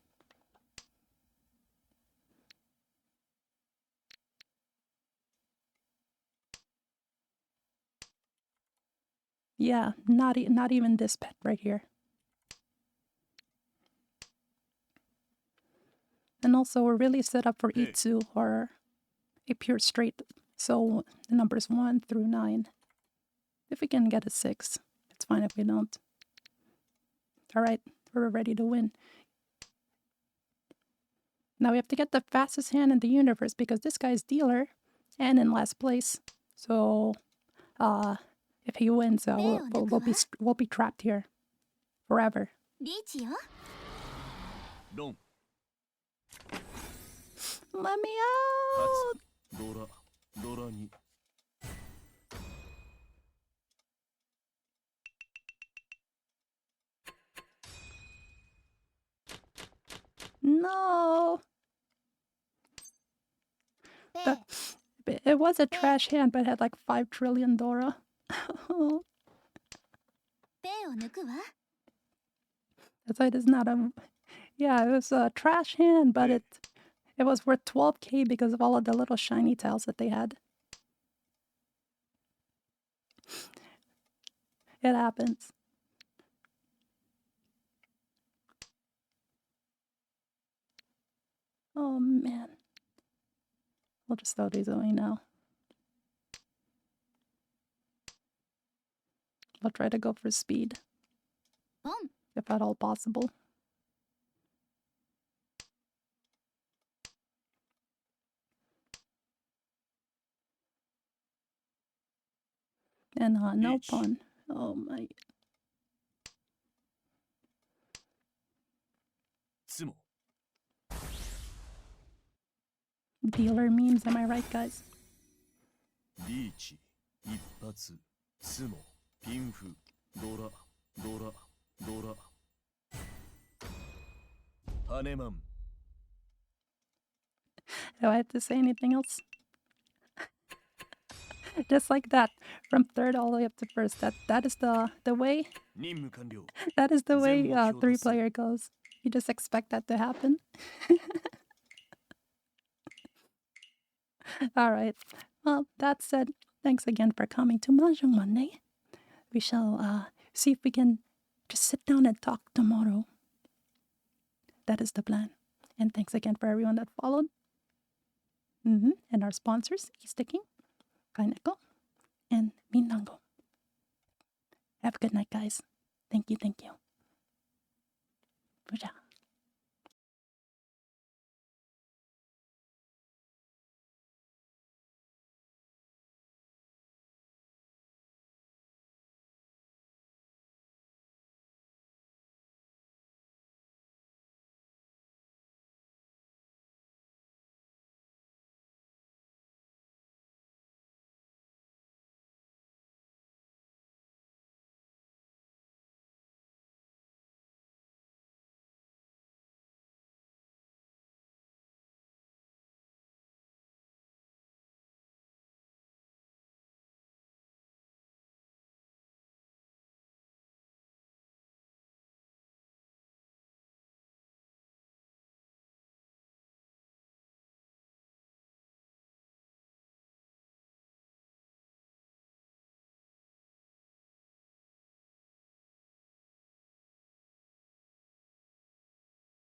Yeah, not even this pet right here. And also we're really set up for Itsu or a pure straight. So the numbers 1 through 9. If we can get a 6, it's fine if we don't. Alright, we're ready to win. Now we have to get the fastest hand in the universe because this guy's dealer and in last place. So, if he wins, we'll be trapped here forever. リーチよ。ロン。 Let me 勝 out! つ。ドラに。 No! ペ But it was a trash hand, but it had like 5 trillion Dora. ペを抜くわ。 That's why it is not a... Yeah, it was a trash hand, but it was worth 12k because of all of the little shiny tiles that they had. It happens. Oh man. We'll just throw these away now. We'll try to go for speed, ポン。 if at all possible. And no Reach. pawn. Oh my. つも。 Dealer memes, am I right, guys? リーチ。一発。つも。ピンフ。ドラ。ハネマン。 Do I have to say anything else? Just like that, from third all the way up to first. That is the way. 任務完了。 That is the way Zen mokyo three達成。 player goes. You just expect that to happen. All right. Well, that said, thanks again for coming to Mahjong Monday. We shall see if we can just sit down and talk tomorrow. That is the plan. And thanks again for everyone that followed. And our sponsors, Easticking, Kaineko, and Minango. Have a good night, guys. Thank you. Puja.